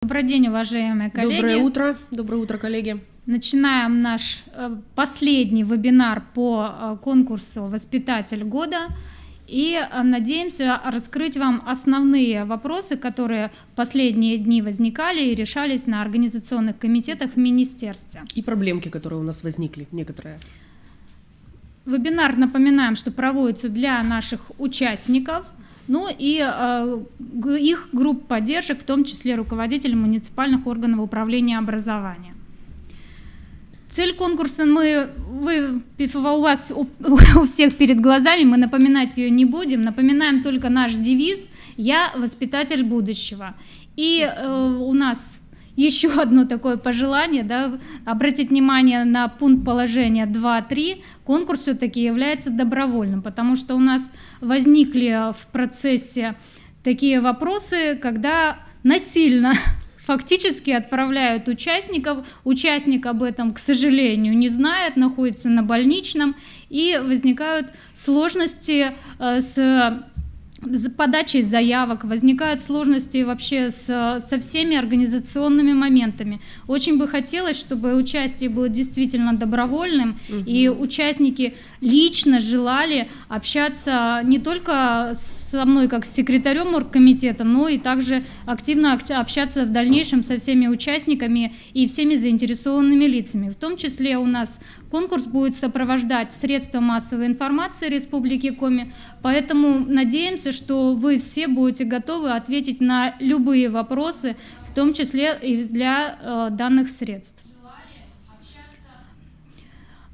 Добрый день, уважаемые коллеги. Доброе утро, коллеги. Начинаем наш последний вебинар по конкурсу «Воспитатель года» и надеемся раскрыть вам основные вопросы, которые в последние дни возникали и решались на организационных комитетах в министерстве. И проблемки, которые у нас возникли, некоторые. Вебинар, напоминаем, что проводится для наших участников, ну и их групп поддержек, в том числе руководителей муниципальных органов управления образования. Цель конкурса у вас у всех перед глазами, мы напоминать ее не будем, напоминаем только наш девиз «Я воспитатель будущего». И у нас еще одно такое пожелание, да, обратить внимание на пункт положения 2.3. Конкурс все-таки является добровольным, потому что у нас возникли в процессе такие вопросы, когда насильно фактически отправляют участников, участник об этом, к сожалению, не знает, находится на больничном, и возникают сложности с подачей заявок, возникают сложности вообще со всеми организационными моментами. Очень бы хотелось, чтобы участие было действительно добровольным, и участники лично желали общаться не только со мной как с секретарем оргкомитета, но и также активно общаться в дальнейшем со всеми участниками и всеми заинтересованными лицами. В том числе у нас конкурс будет сопровождать средства массовой информации Республики Коми, поэтому надеемся, что вы все будете готовы ответить на любые вопросы, в том числе и для данных средств.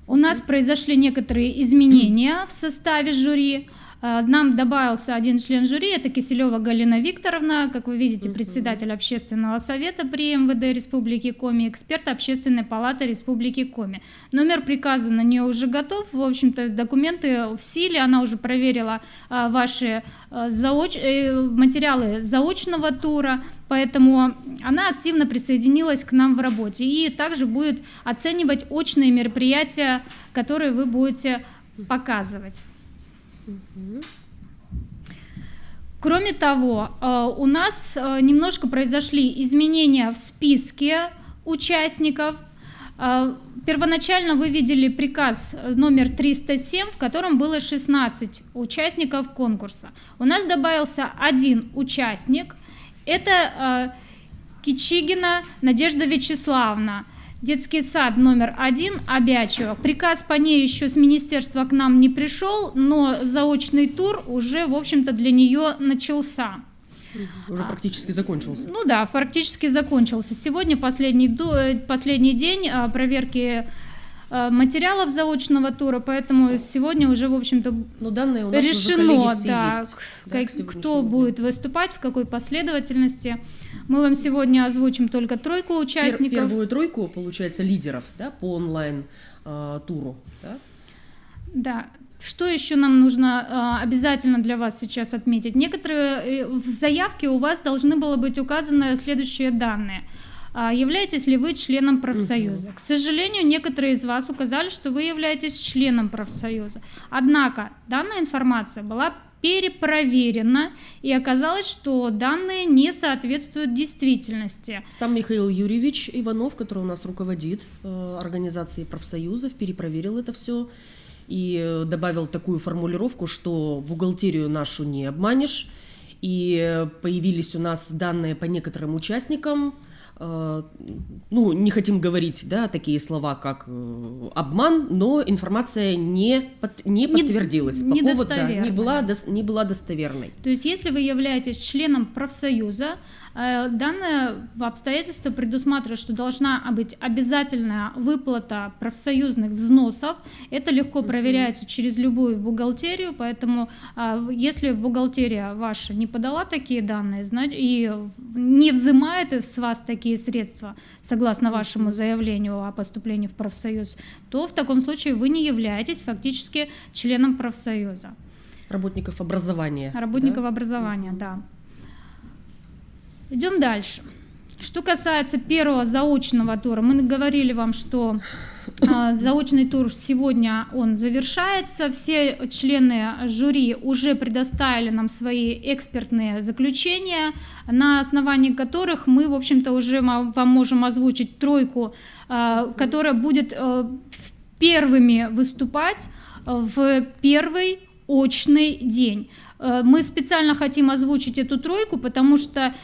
У нас произошли некоторые изменения в составе жюри. Нам добавился один член жюри, это Киселева Галина Викторовна, как вы видите, председатель общественного совета при МВД Республики Коми, эксперт Общественной палаты Республики Коми. Номер приказа на нее уже готов, в общем-то документы в силе, она уже проверила ваши материалы заочного тура, поэтому она активно присоединилась к нам в работе и также будет оценивать очные мероприятия, которые вы будете показывать. Кроме того, у нас немножко произошли изменения в списке участников. Первоначально вы видели приказ номер 307, в котором было 16 участников конкурса. У нас добавился один участник, это Кичигина Надежда Вячеславовна. Детский сад номер 1 Обячева. Приказ по ней еще с министерства к нам не пришел, но заочный тур уже, в общем-то, для нее начался. Уже практически закончился. Ну да, практически закончился. Сегодня последний день проверки материалов заочного тура, поэтому сегодня уже, в общем-то, решено, кто будет выступать, в какой последовательности. Мы вам сегодня озвучим только тройку участников. Первую тройку, получается, лидеров, да, по онлайн-туру. Да? Да. Что еще нам нужно обязательно для вас сейчас отметить? Некоторые в заявке у вас должны было быть указаны следующие данные. Являетесь ли вы членом профсоюза? К сожалению, некоторые из вас указали, что вы являетесь членом профсоюза. Однако данная информация была перепроверена, и оказалось, что данные не соответствуют действительности. Сам Михаил Юрьевич Иванов, который у нас руководит организацией профсоюзов, перепроверил это все и добавил такую формулировку, что бухгалтерию нашу не обманешь, и появились у нас данные по некоторым участникам. Ну, не хотим говорить, да, такие слова, как обман, но информация не подтвердилась, не была достоверной. То есть, если вы являетесь членом профсоюза, данное обстоятельство предусматривает, что должна быть обязательная выплата профсоюзных взносов. Это легко проверяется через любую бухгалтерию, поэтому если бухгалтерия ваша не подала такие данные и не взимает с вас такие средства, согласно вашему заявлению о поступлении в профсоюз, то в таком случае вы не являетесь фактически членом профсоюза. Работников образования. Работников образования, да. Идем дальше. Что касается первого заочного тура, мы говорили вам, что заочный тур сегодня он завершается. Все члены жюри уже предоставили нам свои экспертные заключения, на основании которых мы, в общем-то, уже вам можем озвучить тройку, которая будет первыми выступать в первый очный день. Мы специально хотим озвучить эту тройку, потому что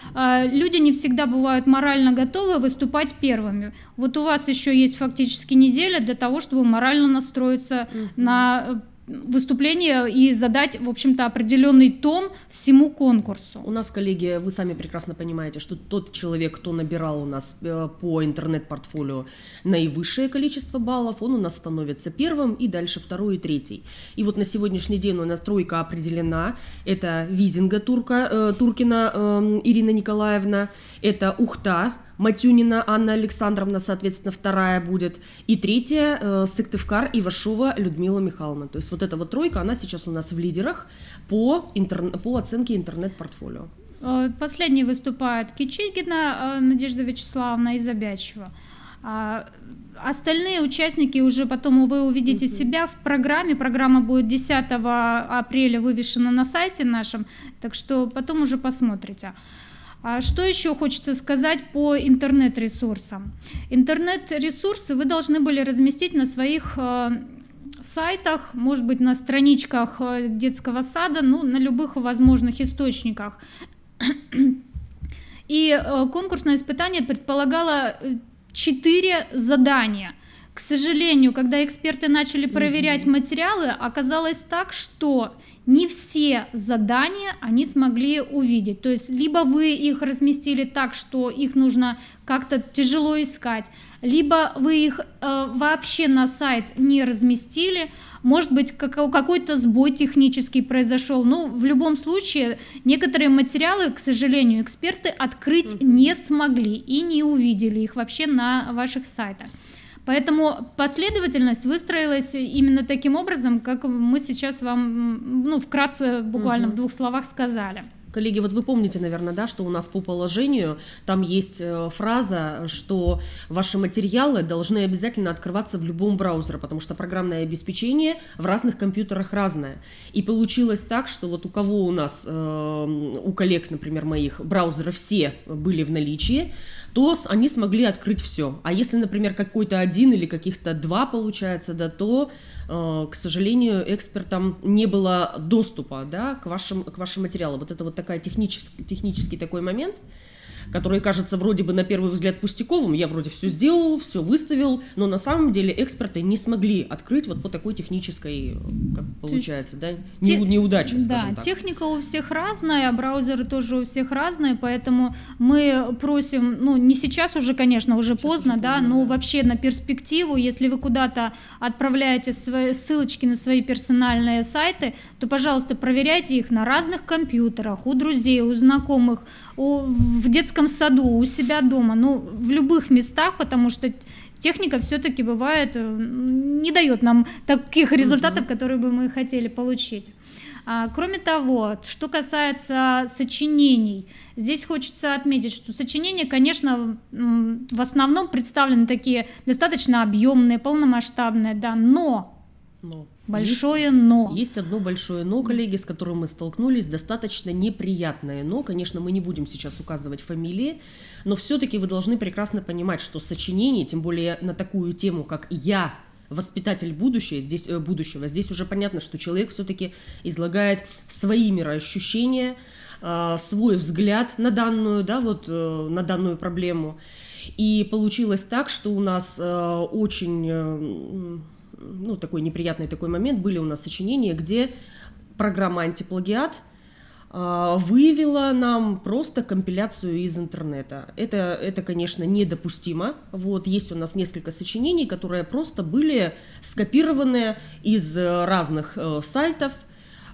люди не всегда бывают морально готовы выступать первыми. Вот у вас еще есть фактически неделя для того, чтобы морально настроиться на выступление и задать, в общем-то, определенный тон всему конкурсу. У нас, коллеги, вы сами прекрасно понимаете, что тот человек, кто набирал у нас по интернет-портфолио наивысшее количество баллов, он у нас становится первым, и дальше второй и третий. И вот на сегодняшний день у нас тройка определена. Это Визинга Туркина Ирина Николаевна, это Ухта Матюнина Анна Александровна, соответственно, вторая будет, и третья Сыктывкар Ивашова Людмила Михайловна. То есть вот эта вот тройка, она сейчас у нас в лидерах по оценке интернет-портфолио. Последней выступает Кичигина Надежда Вячеславовна из Обячева. Остальные участники уже потом вы увидите себя в программе. Программа будет 10 апреля вывешена на сайте нашем, так что потом уже посмотрите. Что еще хочется сказать по интернет-ресурсам? Интернет-ресурсы вы должны были разместить на своих сайтах, может быть, на страничках детского сада, ну, на любых возможных источниках. И конкурсное испытание предполагало 4 задания. К сожалению, когда эксперты начали проверять материалы, оказалось так, что не все задания они смогли увидеть. То есть либо вы их разместили так, что их нужно как-то тяжело искать, либо вы их вообще на сайт не разместили. Может быть, какой-то сбой технический произошел. Но в любом случае некоторые материалы, к сожалению, эксперты открыть не смогли и не увидели их вообще на ваших сайтах. Поэтому последовательность выстроилась именно таким образом, как мы сейчас вам, вкратце, буквально в 2 словах сказали. Коллеги, вот вы помните, наверное, да, что у нас по положению там есть фраза, что ваши материалы должны обязательно открываться в любом браузере, потому что программное обеспечение в разных компьютерах разное. И получилось так, что вот у кого у нас, у коллег, например, моих, браузеры все были в наличии, то они смогли открыть все. А если, например, какой-то один или каких-то 2 получается, да, то, к сожалению, экспертам не было доступа, да, к вашим материалам. Вот это вот такой технический такой момент, который кажется вроде бы на первый взгляд пустяковым. Я вроде все сделал, все выставил, но на самом деле эксперты не смогли открыть вот по такой технической, как получается, да, неудаче, скажем так. Техника у всех разная, браузеры тоже у всех разные, поэтому мы просим, не сейчас уже, конечно, уже поздно, но вообще на перспективу, если вы куда-то отправляете свои ссылочки на свои персональные сайты, то, пожалуйста, проверяйте их на разных компьютерах, у друзей, у знакомых, в детском саду, у себя дома, в любых местах, потому что техника все-таки бывает, не дает нам таких результатов, которые бы мы хотели получить. Кроме того, что касается сочинений, здесь хочется отметить, что сочинения, конечно, в основном представлены такие достаточно объемные, полномасштабные, да, но большое но. Есть одно большое но, коллеги, с которым мы столкнулись, достаточно неприятное но. Конечно, мы не будем сейчас указывать фамилии, но все-таки вы должны прекрасно понимать, что сочинение, тем более на такую тему, как «Я воспитатель будущего», здесь уже понятно, что человек все-таки излагает свои мироощущения, свой взгляд на данную, на данную проблему. И получилось так, что у нас очень... такой неприятный такой момент, были у нас сочинения, где программа «Антиплагиат» выявила нам просто компиляцию из интернета. Это, конечно, недопустимо. Есть у нас несколько сочинений, которые просто были скопированы из разных сайтов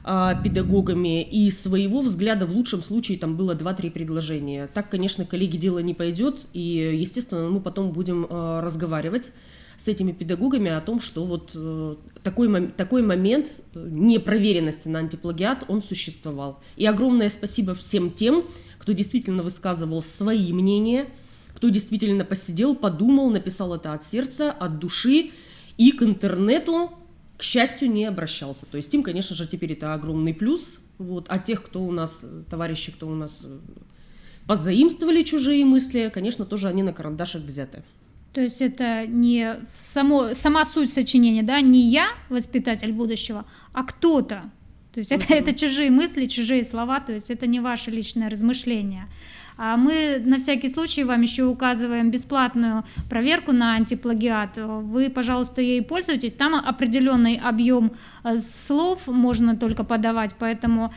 педагогами, и своего взгляда в лучшем случае там было 2-3 предложения. Так, конечно, коллеги, дело не пойдет, и, естественно, мы потом будем разговаривать с этими педагогами о том, что такой момент непроверенности на антиплагиат, он существовал. И огромное спасибо всем тем, кто действительно высказывал свои мнения, кто действительно посидел, подумал, написал это от сердца, от души и к интернету, к счастью, не обращался. То есть им, конечно же, теперь это огромный плюс. Вот. А тех, кто у нас, товарищи, кто у нас позаимствовали чужие мысли, конечно, тоже они на карандашик взяты. То есть это не сама суть сочинения, да, не я, воспитатель будущего, а кто-то. То есть это чужие мысли, чужие слова, то есть это не ваше личное размышление. А мы на всякий случай вам еще указываем бесплатную проверку на антиплагиат. Вы, пожалуйста, ей пользуйтесь. Там определенный объем слов можно только подавать, поэтому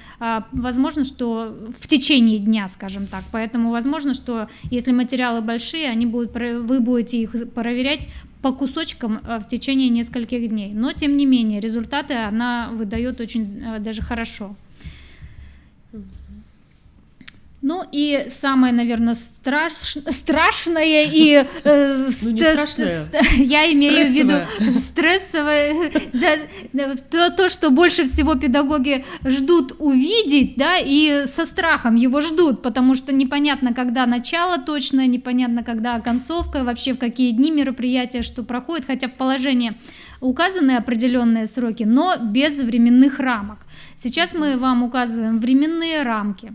возможно, что в течение дня, скажем так, поэтому возможно, что если материалы большие, вы будете их проверять по кусочкам в течение нескольких дней. Но, тем не менее, результаты она выдает очень даже хорошо. Ну и самое, наверное, страшное и я имею в виду стрессовое, то, что больше всего педагоги ждут увидеть, да, и со страхом его ждут, потому что непонятно, когда начало точно, непонятно, когда концовка, вообще в какие дни мероприятия, что проходит, хотя в положении указаны определенные сроки, но без временных рамок. Сейчас мы вам указываем временные рамки.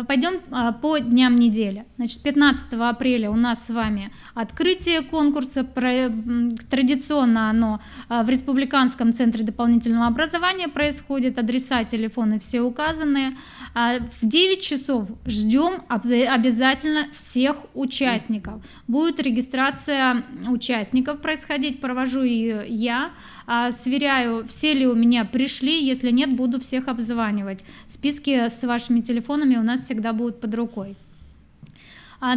Пойдем по дням недели. Значит, 15 апреля у нас с вами открытие конкурса. Традиционно оно в Республиканском центре дополнительного образования происходит. Адреса, телефоны все указаны. В 9 часов ждем обязательно всех участников. Будет регистрация участников происходить, провожу ее я. Сверяю, все ли у меня пришли, если нет, буду всех обзванивать. Списки с вашими телефонами у нас всегда будут под рукой.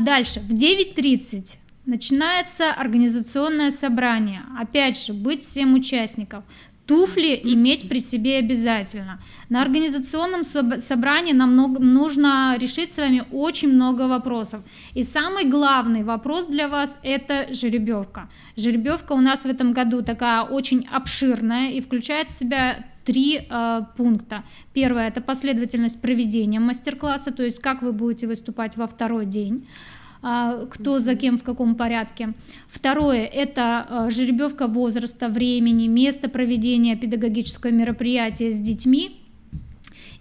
Дальше, в 9:30 начинается организационное собрание. Опять же, быть всем участникам. Туфли иметь при себе обязательно. На организационном собрании нам нужно решить с вами очень много вопросов. И самый главный вопрос для вас – это жеребьевка. Жеребьевка у нас в этом году такая очень обширная и включает в себя 3 пункта. Первое – это последовательность проведения мастер-класса, то есть как вы будете выступать во второй день. Кто за кем в каком порядке. Второе – это жеребьевка возраста, времени, места проведения педагогического мероприятия с детьми.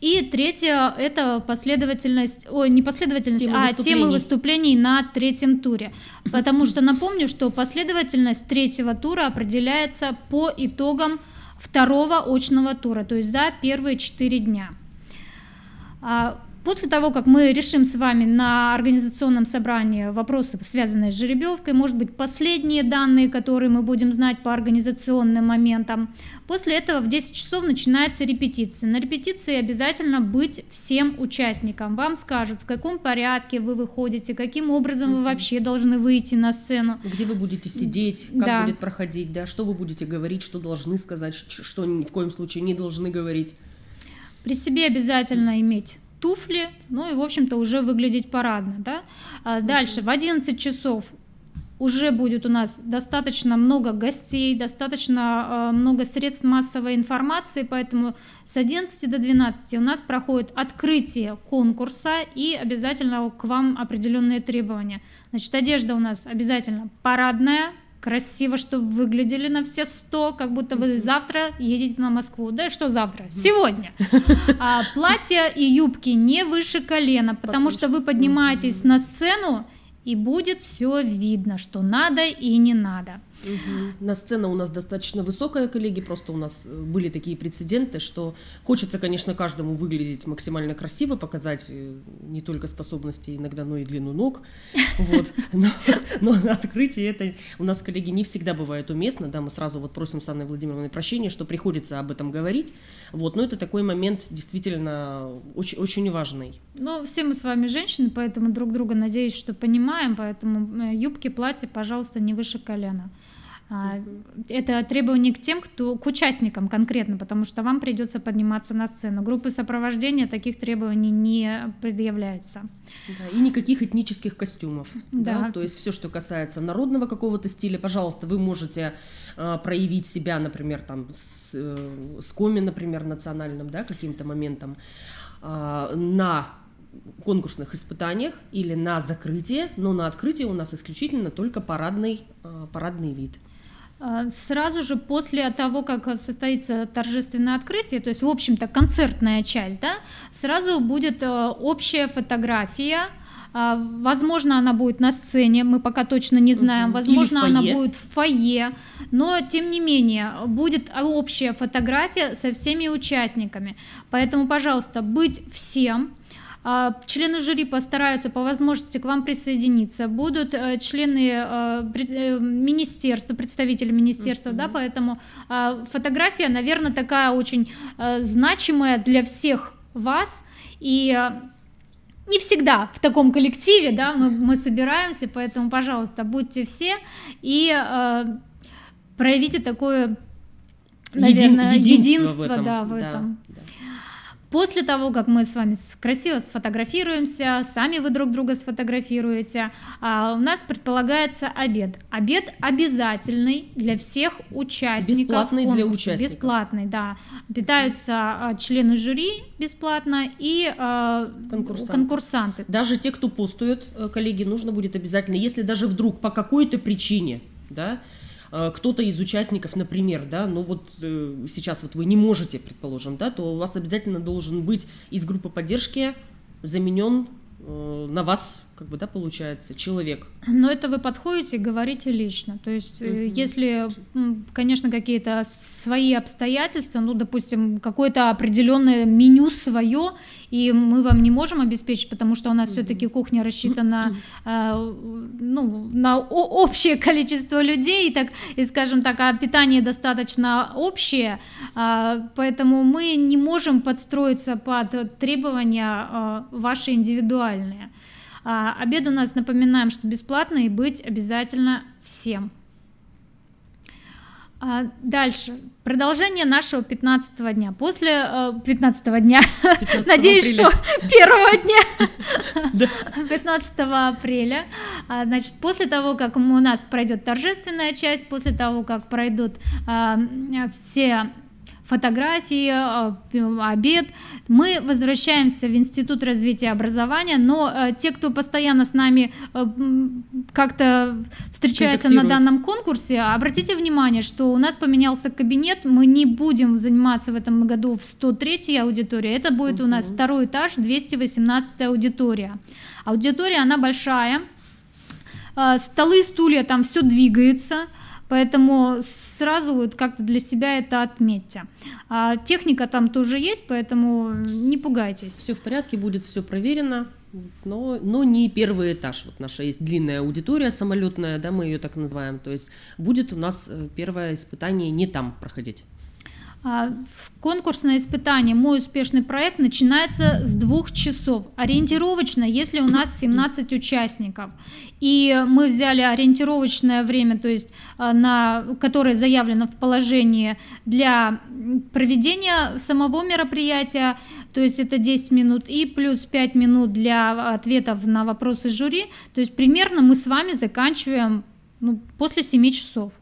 И третье – это темы выступлений на 3-м туре. Потому что напомню, что последовательность 3-го тура определяется по итогам 2-го очного тура, то есть за первые 4 дня. После того, как мы решим с вами на организационном собрании вопросы, связанные с жеребьевкой, может быть, последние данные, которые мы будем знать по организационным моментам, после этого в 10 часов начинается репетиция. На репетиции обязательно быть всем участникам. Вам скажут, в каком порядке вы выходите, каким образом вы вообще должны выйти на сцену. Где вы будете сидеть, как будет проходить, да, что вы будете говорить, что должны сказать, что ни в коем случае не должны говорить. При себе обязательно иметь туфли, ну и, в общем-то, уже выглядеть парадно. Да? Дальше, в 11 часов уже будет у нас достаточно много гостей, достаточно много средств массовой информации, поэтому с 11 до 12 у нас проходит открытие конкурса и обязательно к вам определенные требования. Значит, одежда у нас обязательно парадная, красиво, чтобы выглядели на все 100, как будто вы завтра едете на Москву. Да что завтра? Сегодня. Платья и юбки не выше колена, потому что вы поднимаетесь на сцену, и будет все видно, что надо и не надо. На сцене у нас достаточно высокая, коллеги, просто у нас были такие прецеденты, что хочется, конечно, каждому выглядеть максимально красиво, показать не только способности иногда, но и длину ног, вот. Но на открытии это у нас, коллеги, не всегда бывает уместно, да, мы сразу вот просим с Анной Владимировной прощения, что приходится об этом говорить, вот, но это такой момент действительно очень, очень важный. Но все мы с вами женщины, поэтому друг друга, надеюсь, что понимаем, поэтому юбки, платья, пожалуйста, не выше колена. Это требование к участникам конкретно, потому что вам придется подниматься на сцену. Группы сопровождения таких требований не предъявляются. Да, и никаких этнических костюмов. Да. Да? То есть все, что касается народного какого-то стиля, пожалуйста, вы можете проявить себя, например, там, с коми, например, национальным, да, каким-то моментом на конкурсных испытаниях или на закрытие, но на открытие у нас исключительно только парадный вид. Сразу же после того, как состоится торжественное открытие, то есть, в общем-то, концертная часть, да, сразу будет общая фотография. Возможно, она будет на сцене, мы пока точно не знаем. Возможно, она будет в фойе, но тем не менее будет общая фотография со всеми участниками. Поэтому, пожалуйста, быть всем. Члены жюри постараются по возможности к вам присоединиться. Будут члены министерства, представители министерства, да, поэтому фотография, наверное, такая очень значимая для всех вас. И не всегда в таком коллективе, да, мы собираемся, поэтому, пожалуйста, будьте все и проявите такое, наверное, единство в этом. Да. После того, как мы с вами красиво сфотографируемся, сами вы друг друга сфотографируете, у нас предполагается обед. Обед обязательный для всех участников. Бесплатный для участников. Бесплатный, да. Питаются члены жюри бесплатно и конкурсанты. Даже те, кто постует, коллеги, нужно будет обязательно, если даже вдруг по какой-то причине, да, кто-то из участников, например, да, ну вот сейчас вот вы не можете, предположим, да, то у вас обязательно должен быть из группы поддержки заменен на вас, как бы, да, получается, человек. Но это вы подходите и говорите лично. То есть, если, конечно, какие-то свои обстоятельства, ну, допустим, какое-то определенное меню свое, и мы вам не можем обеспечить, потому что у нас все-таки кухня рассчитана на общее количество людей, и, скажем так, а питание достаточно общее, поэтому мы не можем подстроиться под требования ваши индивидуальные. Обед у нас, напоминаем, что бесплатный, и быть обязательно всем. Дальше. Продолжение нашего 15-го дня. После 15-го дня, надеюсь, что первого дня, 15 апреля, значит, после того, как у нас пройдет торжественная часть, после того, как пройдут все фотографии, обед, мы возвращаемся в Институт развития образования, но те, кто постоянно с нами как-то встречается на данном конкурсе, обратите внимание, что у нас поменялся кабинет, мы не будем заниматься в этом году в 103-й аудитории, это будет у нас второй этаж, 218-я аудитория. Аудитория, она большая, столы, стулья, там все двигается, поэтому сразу вот как-то для себя это отметьте. Техника там тоже есть, поэтому не пугайтесь. Все в порядке, будет все проверено, но не первый этаж. Вот наша есть длинная аудитория самолетная, да, мы ее так называем. То есть будет у нас первое испытание не там проходить. Конкурсное испытание «Мой успешный проект» начинается с 2 часов. Ориентировочно, если у нас 17 участников, и мы взяли ориентировочное время, то есть которое заявлено в положении для проведения самого мероприятия, то есть это 10 минут, и плюс 5 минут для ответов на вопросы жюри, то есть примерно мы с вами заканчиваем после 7 часов.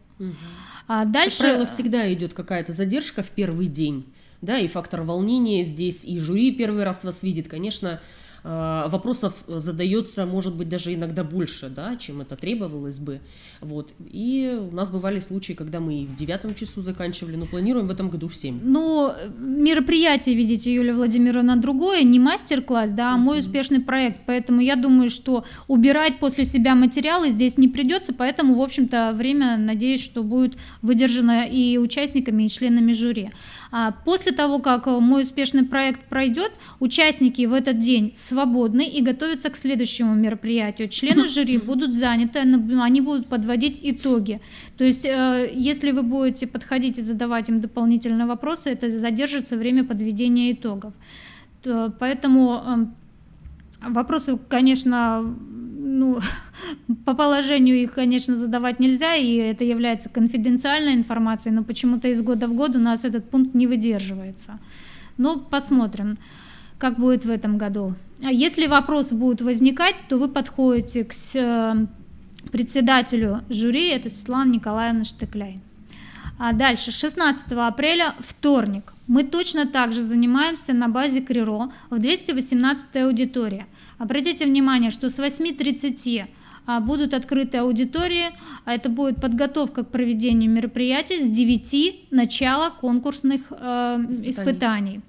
Дальше... Как правило, всегда идет какая-то задержка в первый день, да, и фактор волнения здесь, и жюри первый раз вас видит, конечно, вопросов задается, может быть, даже иногда больше, да, чем это требовалось бы, вот, и у нас бывали случаи, когда мы и в 9 часу заканчивали, но планируем в этом году в 7. Ну, мероприятие, видите, Юлия Владимировна, другое, не мастер-класс, да, а мой успешный проект, поэтому я думаю, что убирать после себя материалы здесь не придется, поэтому, в общем-то, время, надеюсь, что будет выдержано и участниками, и членами жюри. После того, как мой успешный проект пройдет, участники в этот день свободны и готовятся к следующему мероприятию. Члены жюри будут заняты, они будут подводить итоги. То есть, если вы будете подходить и задавать им дополнительные вопросы, это задержится время подведения итогов. Поэтому вопросы, конечно, по положению их, конечно, задавать нельзя, и это является конфиденциальной информацией, но почему-то из года в год у нас этот пункт не выдерживается. Но посмотрим, как будет в этом году. Если вопросы будут возникать, то вы подходите к председателю жюри, это Светлана Николаевна Штыкляй. Дальше, 16 апреля, вторник. Мы точно так же занимаемся на базе КРИРО в 218-й аудитории. Обратите внимание, что с 8:30 будут открыты аудитории, а это будет подготовка к проведению мероприятий с 9 начала конкурсных испытаний.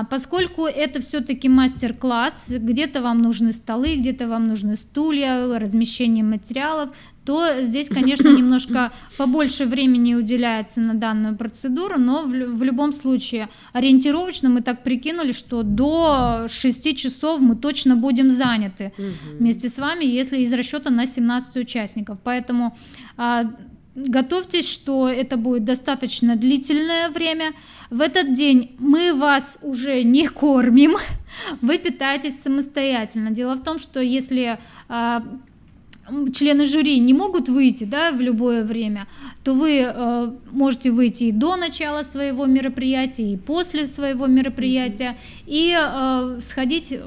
Поскольку это все-таки мастер-класс, где-то вам нужны столы, где-то вам нужны стулья, размещение материалов, то здесь, конечно, немножко побольше времени уделяется на данную процедуру, но в любом случае ориентировочно мы так прикинули, что до 6 часов мы точно будем заняты вместе с вами, если из расчета на 17 участников. Поэтому готовьтесь, что это будет достаточно длительное время. В этот день мы вас уже не кормим, вы питаетесь самостоятельно. Дело в том, что если члены жюри не могут выйти, да, в любое время, то вы можете выйти и до начала своего мероприятия, и после своего мероприятия, и сходить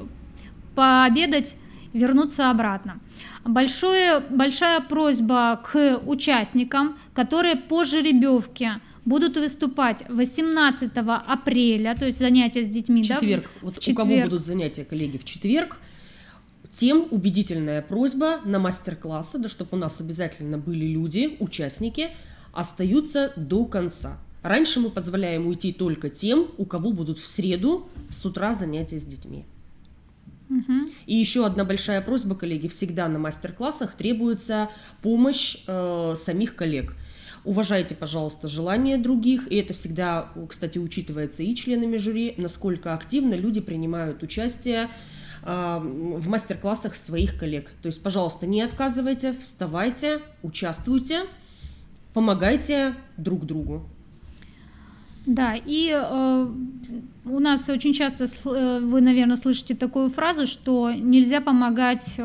пообедать, вернуться обратно. Большая просьба к участникам, которые по жеребьевке будут выступать 18 апреля, то есть занятия с детьми. В четверг. Да? Вот у кого будут занятия, коллеги, в четверг, тем убедительная просьба на мастер-классы, да, чтобы у нас обязательно были люди, участники, остаются до конца. Раньше мы позволяем уйти только тем, у кого будут в среду с утра занятия с детьми. И еще одна большая просьба, коллеги, всегда на мастер-классах требуется помощь самих коллег. Уважайте, пожалуйста, желания других, и это всегда, кстати, учитывается и членами жюри, насколько активно люди принимают участие в мастер-классах своих коллег. То есть, пожалуйста, не отказывайте, вставайте, участвуйте, помогайте друг другу. Да, и у нас очень часто вы, наверное, слышите такую фразу, что нельзя помогать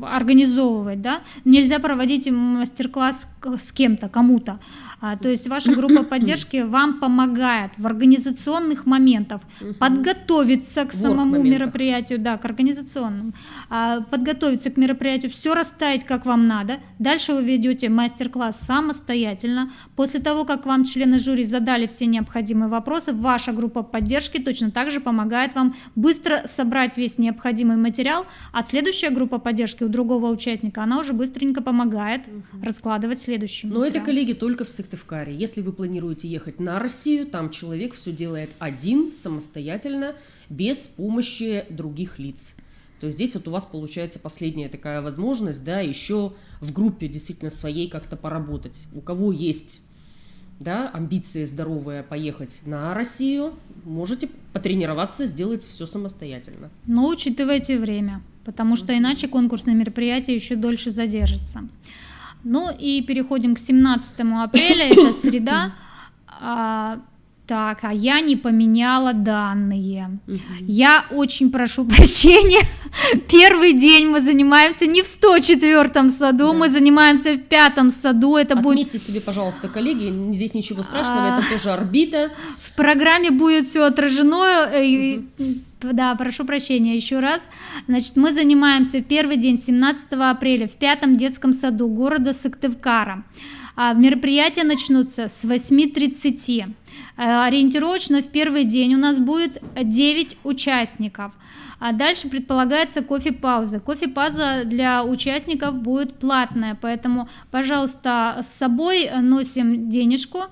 организовывать, да, нельзя проводить мастер-класс с кем-то, кому-то. То есть ваша группа поддержки вам помогает в организационных моментах подготовиться к самому мероприятию, да, к организационному, подготовиться к мероприятию, все расставить, как вам надо. Дальше вы ведете мастер-класс самостоятельно. После того, как вам члены жюри задали все необходимые вопросы, ваша группа поддержки точно так же помогает вам быстро собрать весь необходимый материал, а следующая группа поддержки у другого участника, она уже быстренько помогает раскладывать следующий материал. Но это, коллеги, только в Сыктывкаре. Если вы планируете ехать на Россию, там человек все делает один, самостоятельно, без помощи других лиц. То есть здесь вот у вас получается последняя такая возможность, да, еще в группе действительно своей как-то поработать. У кого есть, да, амбиции здоровые поехать на Россию, можете потренироваться, сделать все самостоятельно. Но учитывайте время, потому что иначе конкурсное мероприятие еще дольше задержится. Ну и переходим к 17 апреля, это среда. Так, а я не поменяла данные. Я очень прошу прощения. Первый день мы занимаемся не в 104-м саду, да. Мы занимаемся в 5-м саду. Это Отметьте себе, пожалуйста, коллеги, здесь ничего страшного, это тоже орбита. В программе будет все отражено. Да, прошу прощения еще раз. Значит, мы занимаемся первый день, 17 апреля, в 5-м детском саду города Сыктывкара. Мероприятия начнутся с 8:30. Ориентировочно в первый день у нас будет 9 участников. А дальше предполагается кофе-пауза. Кофе-пауза для участников будет платная, поэтому, пожалуйста, с собой носим денежку.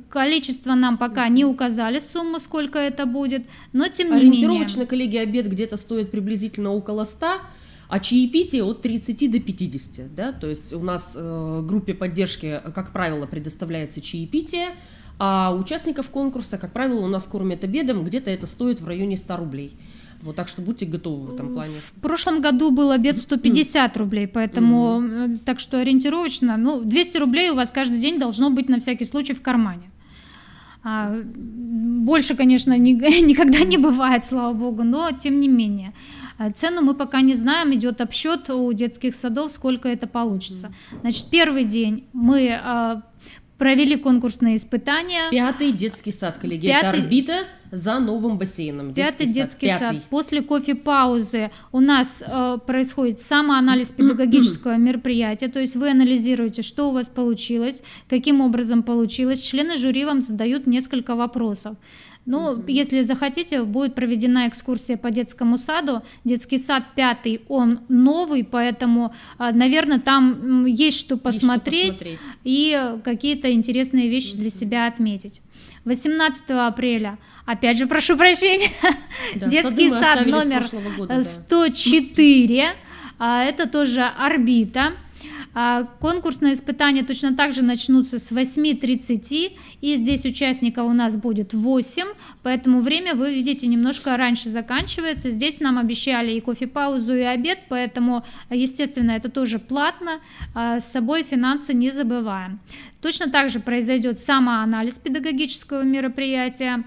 Количество нам пока не указали, сумму, сколько это будет, но тем не менее. Ориентировочно, коллеги, обед где-то стоит приблизительно около 100, а чаепитие от 30 до 50. Да? То есть у нас в группе поддержки, как правило, предоставляется чаепитие, а участников конкурса, как правило, у нас кормят обедом, где-то это стоит в районе 100 рублей. Вот, так что будьте готовы в этом плане. В прошлом году был обед 150 рублей, поэтому так что ориентировочно, 200 рублей у вас каждый день должно быть на всякий случай в кармане. Больше, конечно, никогда не бывает, слава богу, но тем не менее. Цену мы пока не знаем, идет обсчет у детских садов, сколько это получится. Значит, первый день мы провели конкурсные испытания. 5-й детский сад, коллеги. 5-й... Это орбита за новым бассейном. 5-й детский сад. После кофе-паузы у нас происходит самоанализ педагогического мероприятия, то есть вы анализируете, что у вас получилось, каким образом получилось. Члены жюри вам задают несколько вопросов. Ну, если захотите, будет проведена экскурсия по детскому саду. Детский сад 5-й, он новый, поэтому, наверное, там есть что посмотреть и какие-то интересные вещи для себя отметить. 18 апреля, опять же, прошу прощения, да, детский сад номер 104, это тоже орбита. Конкурсные испытания точно так же начнутся с 8:30, и здесь участников у нас будет 8, поэтому время, вы видите, немножко раньше заканчивается. Здесь нам обещали и кофе-паузу, и обед, поэтому, естественно, это тоже платно, с собой финансы не забываем. Точно так же произойдет самоанализ педагогического мероприятия.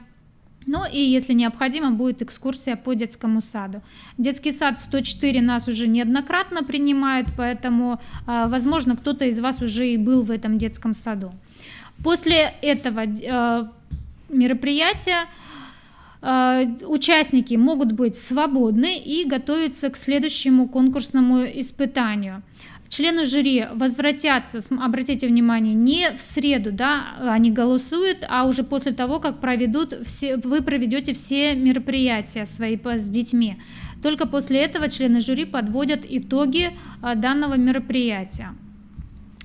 Ну и, если необходимо, будет экскурсия по детскому саду. Детский сад 104 нас уже неоднократно принимает, поэтому, возможно, кто-то из вас уже и был в этом детском саду. После этого мероприятия участники могут быть свободны и готовиться к следующему конкурсному испытанию. Члены жюри возвратятся, обратите внимание, не в среду, да, они голосуют, а уже после того, как вы проведете все мероприятия свои с детьми. Только после этого члены жюри подводят итоги данного мероприятия.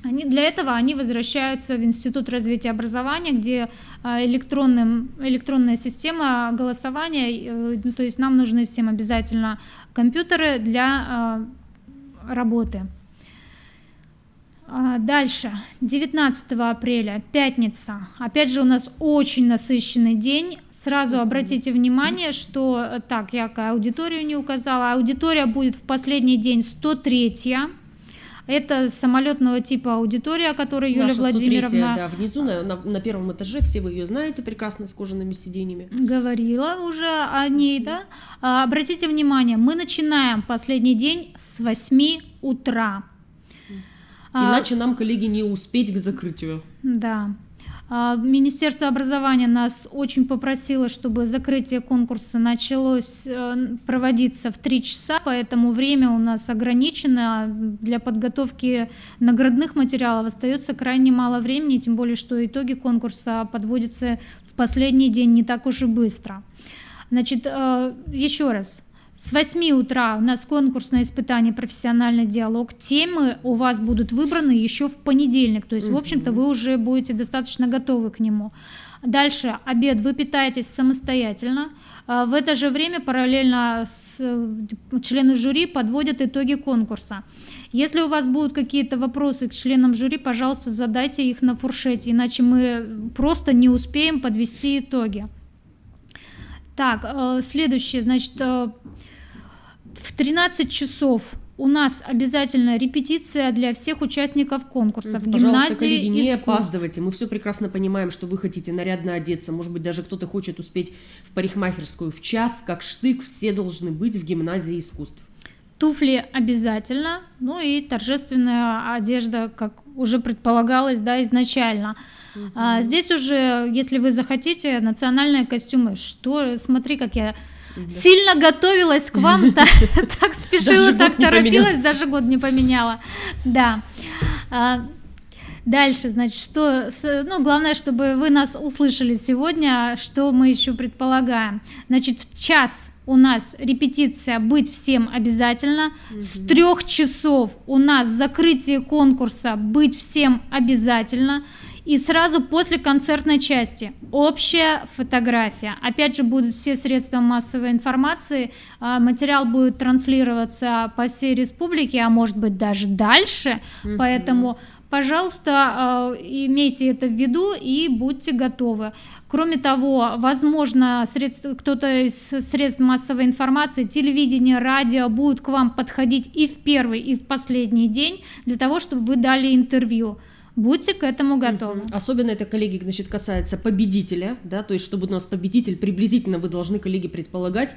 Для этого они возвращаются в Институт развития образования, где электронная система голосования, то есть нам нужны всем обязательно компьютеры для работы. Дальше, 19 апреля, пятница. Опять же, у нас очень насыщенный день. Сразу обратите внимание, что, так, я аудиторию не указала, аудитория будет в последний день 103-я. Это самолетного типа аудитория, о которой Юлия наша Владимировна... Да, внизу, на первом этаже, все вы ее знаете прекрасно, с кожаными сиденьями. Говорила уже о ней, да? Обратите внимание, мы начинаем последний день с 8 утра. Иначе нам, коллеги, не успеть к закрытию. Да. Министерство образования нас очень попросило, чтобы закрытие конкурса началось проводиться в 3 часа, поэтому время у нас ограничено. Для подготовки наградных материалов остается крайне мало времени, тем более, что итоги конкурса подводятся в последний день не так уж и быстро. Значит, еще раз. С 8 утра у нас конкурсное испытание «Профессиональный диалог». Темы у вас будут выбраны еще в понедельник, то есть, в общем-то, вы уже будете достаточно готовы к нему. Дальше обед, вы питаетесь самостоятельно. В это же время параллельно члены жюри подводят итоги конкурса. Если у вас будут какие-то вопросы к членам жюри, пожалуйста, задайте их на фуршете, иначе мы просто не успеем подвести итоги. Так, следующее, значит, в 13 часов у нас обязательно репетиция для всех участников конкурса в гимназии. Пожалуйста, коллеги, не опаздывайте. Мы все прекрасно понимаем, что вы хотите нарядно одеться. Может быть, даже кто-то хочет успеть в парикмахерскую в час, как штык. Все должны быть в гимназии искусств. Туфли обязательно, ну и торжественная одежда, как уже предполагалось, да, изначально. Здесь уже, если вы захотите, национальные костюмы. Что, смотри, как я сильно готовилась к вам, так спешила, так торопилась, даже год не поменяла. Да. Дальше, значит, что, ну, главное, чтобы вы нас услышали сегодня, что мы еще предполагаем. Значит, в час у нас репетиция «Быть всем обязательно», с 3 часов у нас закрытие конкурса «Быть всем обязательно», и сразу после концертной части общая фотография. Опять же, будут все средства массовой информации, материал будет транслироваться по всей республике, а может быть даже дальше, поэтому, пожалуйста, имейте это в виду и будьте готовы. Кроме того, возможно, кто-то из средств массовой информации, телевидение, радио будут к вам подходить и в первый, и в последний день для того, чтобы вы дали интервью. Будьте к этому готовы. Особенно это, коллеги, значит, касается победителя, да, то есть чтобы у нас победитель, приблизительно вы должны, коллеги, предполагать,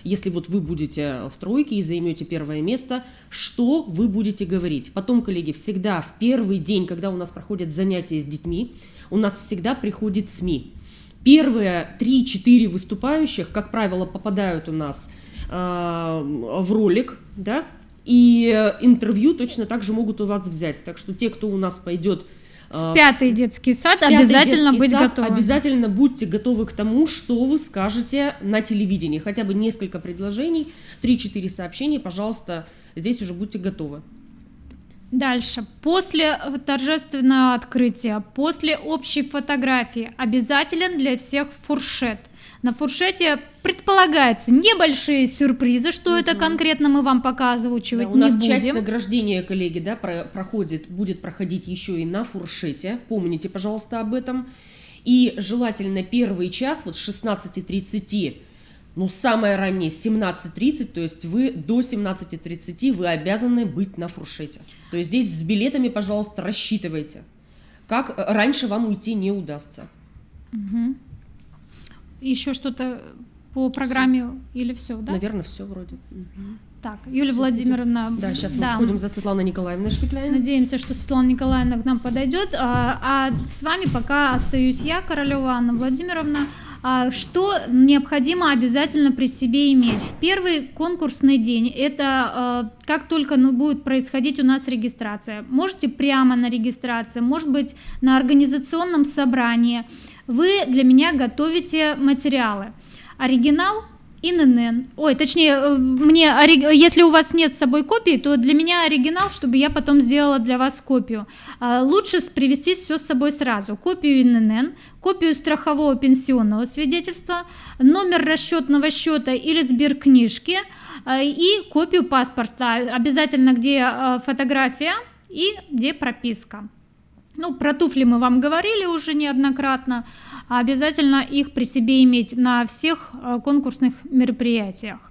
если вот вы будете в тройке и займете первое место, что вы будете говорить. Потом, коллеги, всегда в первый день, когда у нас проходят занятия с детьми, у нас всегда приходит СМИ. Первые 3-4 выступающих, как правило, попадают у нас в ролик, да, и интервью точно так же могут у вас взять. Так что те, кто у нас пойдет в 5-й детский сад, обязательно быть готовы. Обязательно будьте готовы к тому, что вы скажете на телевидении. Хотя бы несколько предложений, 3-4 сообщения, пожалуйста, здесь уже будьте готовы. Дальше. После торжественного открытия, после общей фотографии обязателен для всех фуршет. На фуршете предполагается небольшие сюрпризы, что это конкретно мы вам пока озвучивать у нас не часть будем. награждения, коллеги, да, будет проходить еще и на фуршете. Помните, пожалуйста, об этом. И желательно первый час, вот с 16:30, ну, самое раннее, 17:30, то есть вы до 17:30 вы обязаны быть на фуршете. То есть здесь с билетами, пожалуйста, рассчитывайте. Как раньше вам уйти не удастся. Угу. Еще что-то по программе или все, да? Наверное, все вроде. Так, Юлия Владимировна. Да, сейчас мы сходим за Светланой Николаевной Штыкляйной. Надеемся, что Светлана Николаевна к нам подойдет. А с вами пока остаюсь я, Королева Анна Владимировна. Что необходимо обязательно при себе иметь? В первый конкурсный день, это как только будет происходить у нас регистрация. Можете прямо на регистрации, может быть на организационном собрании. Вы для меня готовите материалы. Оригинал, ИНН. Ой, точнее, если у вас нет с собой копии, то для меня оригинал, чтобы я потом сделала для вас копию. Лучше привезти все с собой сразу. Копию ИНН, копию страхового пенсионного свидетельства, номер расчетного счета или сберкнижки и копию паспорта. Обязательно, где фотография и где прописка. Ну, про туфли мы вам говорили уже неоднократно. Обязательно их при себе иметь на всех конкурсных мероприятиях.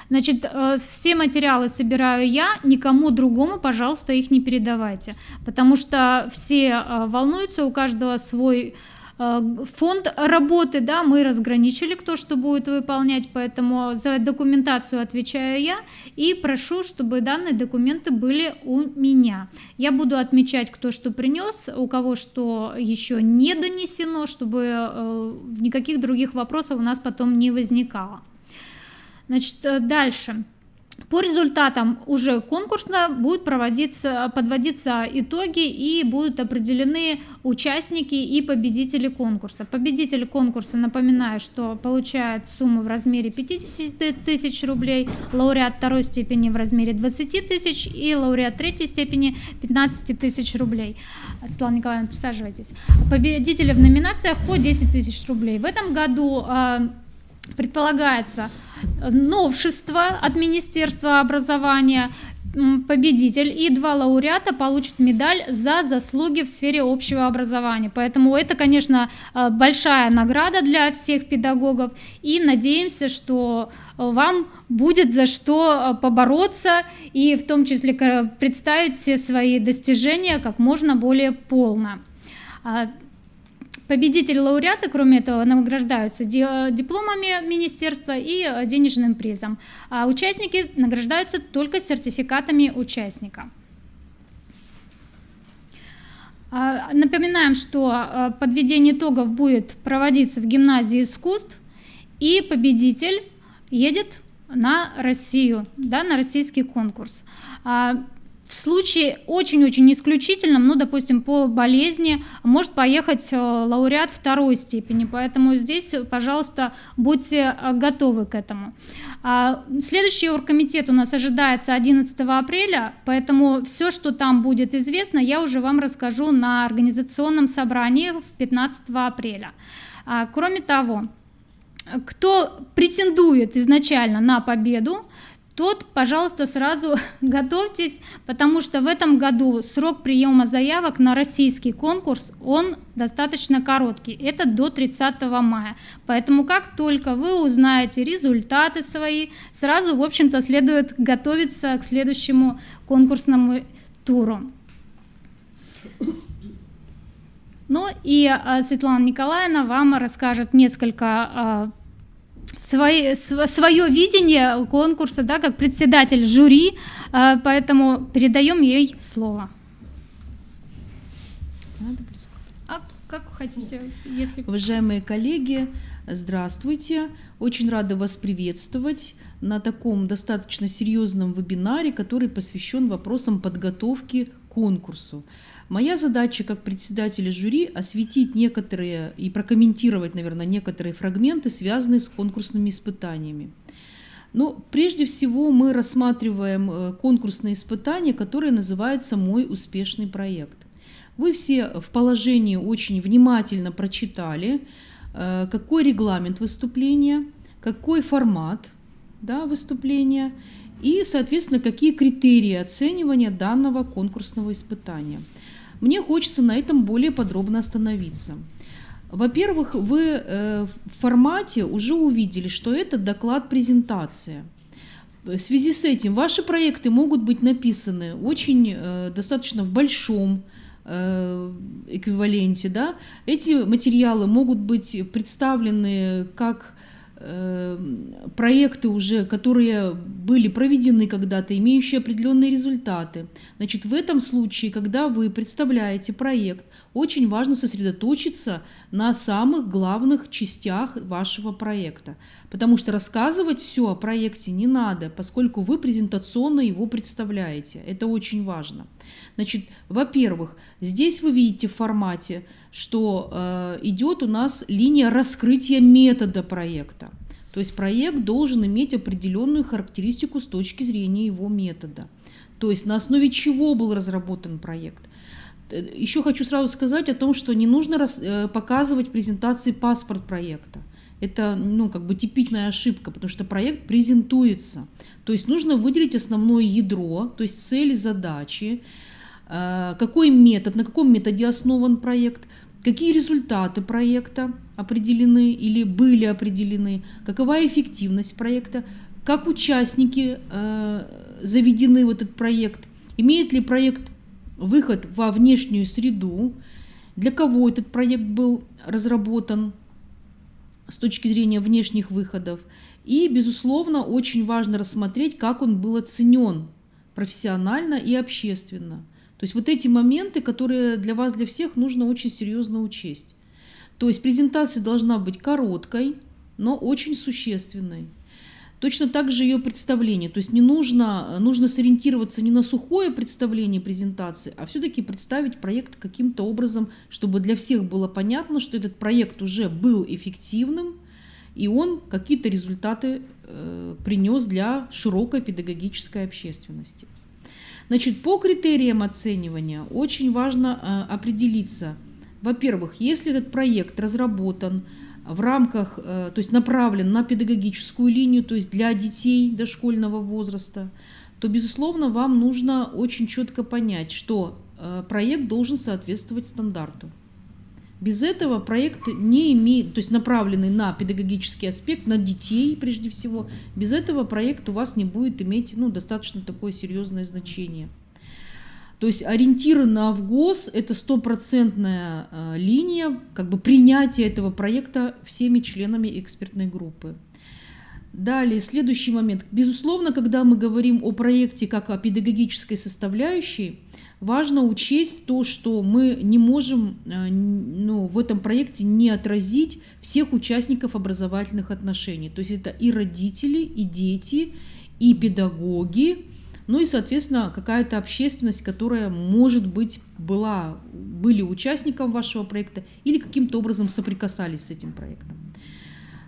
Значит, все материалы собираю я, никому другому, пожалуйста, их не передавайте, потому что все волнуются, у каждого свой фонд работы, да, мы разграничили, кто что будет выполнять, поэтому за документацию отвечаю я и прошу, чтобы данные документы были у меня. Я буду отмечать, кто что принес, у кого что еще не донесено, чтобы никаких других вопросов у нас потом не возникало. Значит, дальше. По результатам уже конкурса будут подводиться итоги и будут определены участники и победители конкурса. Победитель конкурса, напоминаю, что получает сумму в размере 50 тысяч рублей, лауреат второй степени в размере 20 тысяч и лауреат третьей степени 15 тысяч рублей. Светлана Николаевна, присаживайтесь. Победители в номинациях по 10 тысяч рублей. В этом году предполагается новшество от Министерства образования. Победитель и 2 лауреата получат медаль за заслуги в сфере общего образования. Поэтому это, конечно, большая награда для всех педагогов. И надеемся, что вам будет за что побороться и в том числе представить все свои достижения как можно более полно. Победители, лауреаты, кроме этого, награждаются дипломами министерства и денежным призом. А участники награждаются только сертификатами участника. Напоминаем, что подведение итогов будет проводиться в гимназии искусств, и победитель едет на Россию, да, на российский конкурс. В случае очень-очень исключительном, ну, допустим, по болезни, может поехать лауреат второй степени, поэтому здесь, пожалуйста, будьте готовы к этому. Следующий оргкомитет у нас ожидается 11 апреля, поэтому все, что там будет известно, я уже вам расскажу на организационном собрании 15 апреля. Кроме того, кто претендует изначально на победу, тот, пожалуйста, сразу готовьтесь, потому что в этом году срок приема заявок на российский конкурс, он достаточно короткий, это до 30 мая. Поэтому как только вы узнаете результаты свои, сразу, в общем-то, следует готовиться к следующему конкурсному туру. Ну и Светлана Николаевна вам расскажет несколько свое видение конкурса, да, как председатель жюри, поэтому передаем ей слово. А как хотите, если... Уважаемые коллеги, здравствуйте. Очень рада вас приветствовать на таком достаточно серьезном вебинаре, который посвящен вопросам подготовки к конкурсу. Моя задача как председателя жюри осветить некоторые и прокомментировать, наверное, некоторые фрагменты, связанные с конкурсными испытаниями. Но прежде всего мы рассматриваем конкурсные испытания, которые называются «Мой успешный проект». Вы все в положении очень внимательно прочитали, какой регламент выступления, какой формат, да, выступления и, соответственно, какие критерии оценивания данного конкурсного испытания. Мне хочется на этом более подробно остановиться. Во-первых, вы в формате уже увидели, что это доклад-презентация. В связи с этим ваши проекты могут быть написаны очень достаточно в большом эквиваленте. Да? Эти материалы могут быть представлены как проекты уже, которые были проведены когда-то, имеющие определенные результаты. Значит, в этом случае, когда вы представляете проект, очень важно сосредоточиться на самых главных частях вашего проекта, потому что рассказывать все о проекте не надо, поскольку вы презентационно его представляете. Это очень важно. Значит, во-первых, здесь вы видите в формате, что идет у нас линия раскрытия метода проекта. То есть проект должен иметь определенную характеристику с точки зрения его метода. То есть на основе чего был разработан проект. Еще хочу сразу сказать о том, что не нужно показывать в презентации паспорт проекта. Это как бы типичная ошибка, потому что проект презентуется. То есть нужно выделить основное ядро, то есть цели, задачи, какой метод, на каком методе основан проект, какие результаты проекта определены или были определены, какова эффективность проекта, как участники заведены в этот проект, имеет ли проект выход во внешнюю среду, для кого этот проект был разработан с точки зрения внешних выходов. И, безусловно, очень важно рассмотреть, как он был оценен профессионально и общественно. То есть вот эти моменты, которые для вас, для всех нужно очень серьезно учесть. То есть презентация должна быть короткой, но очень существенной. Точно так же ее представление. То есть нужно сориентироваться не на сухое представление презентации, а все-таки представить проект каким-то образом, чтобы для всех было понятно, что этот проект уже был эффективным, и он какие-то результаты принес для широкой педагогической общественности. Значит, по критериям оценивания очень важно определиться. Во-первых, если этот проект разработан в рамках, то есть направлен на педагогическую линию, то есть для детей дошкольного возраста, то, безусловно, вам нужно очень четко понять, что проект должен соответствовать стандарту. Без этого проект не имеет, то есть направленный на педагогический аспект, на детей прежде всего, без этого проект у вас не будет иметь достаточно такое серьезное значение. То есть ориентиры на ВГОС – это 100% линия как бы принятия этого проекта всеми членами экспертной группы. Далее, следующий момент. Безусловно, когда мы говорим о проекте как о педагогической составляющей, важно учесть то, что мы не можем в этом проекте не отразить всех участников образовательных отношений. То есть это и родители, и дети, и педагоги, и, соответственно, какая-то общественность, которая, может быть, были участником вашего проекта или каким-то образом соприкасались с этим проектом.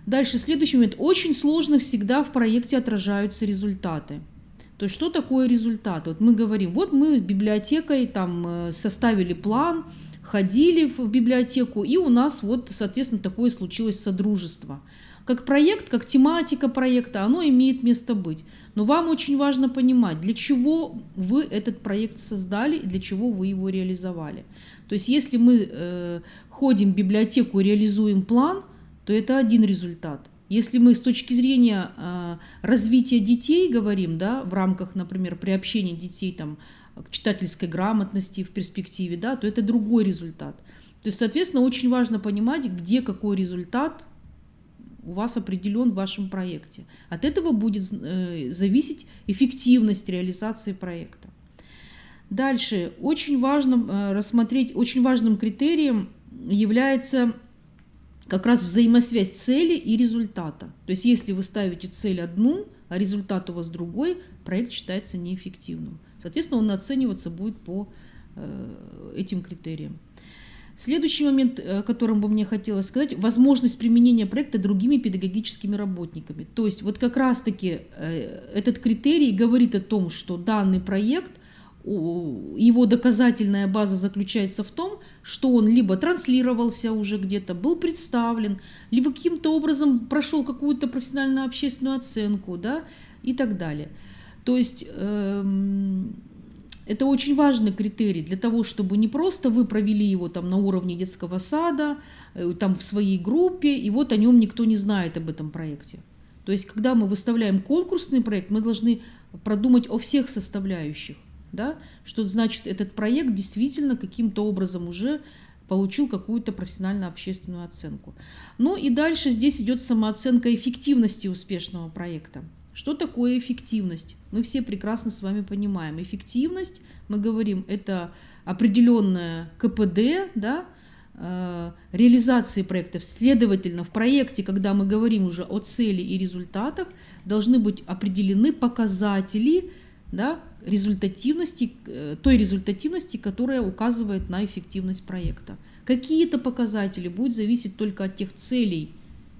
Дальше, следующий момент. Очень сложно всегда в проекте отражаются результаты. То есть что такое результаты? Вот мы говорим, вот мы с библиотекой составили план, ходили в библиотеку, и у нас соответственно, такое случилось содружество. Как проект, как тематика проекта, оно имеет место быть. Но вам очень важно понимать, для чего вы этот проект создали и для чего вы его реализовали. То есть если мы ходим в библиотеку и реализуем план, то это один результат. Если мы с точки зрения развития детей говорим, в рамках, например, приобщения детей к читательской грамотности в перспективе, то это другой результат. То есть, соответственно, очень важно понимать, где какой результат у вас определен в вашем проекте. От этого будет зависеть эффективность реализации проекта. Дальше очень важным критерием является как раз взаимосвязь цели и результата. То есть если вы ставите цель одну, а результат у вас другой, проект считается неэффективным. Соответственно, он оцениваться будет по этим критериям. Следующий момент, о котором бы мне хотелось сказать, возможность применения проекта другими педагогическими работниками. То есть вот как раз-таки этот критерий говорит о том, что данный проект, его доказательная база заключается в том, что он либо транслировался уже где-то, был представлен, либо каким-то образом прошел какую-то профессиональную общественную оценку, да, и так далее. То есть это очень важный критерий для того, чтобы не просто вы провели его там на уровне детского сада, там в своей группе, и вот о нем никто не знает об этом проекте. То есть когда мы выставляем конкурсный проект, мы должны продумать о всех составляющих. Да? Что значит, этот проект действительно каким-то образом уже получил какую-то профессионально-общественную оценку. Ну и дальше здесь идет самооценка эффективности успешного проекта. Что такое эффективность? Мы все прекрасно с вами понимаем. Эффективность, мы говорим, это определенное КПД, да, реализации проектов. Следовательно, в проекте, когда мы говорим уже о цели и результатах, должны быть определены показатели, да, той результативности, которая указывает на эффективность проекта. Какие-то показатели будут зависеть только от тех целей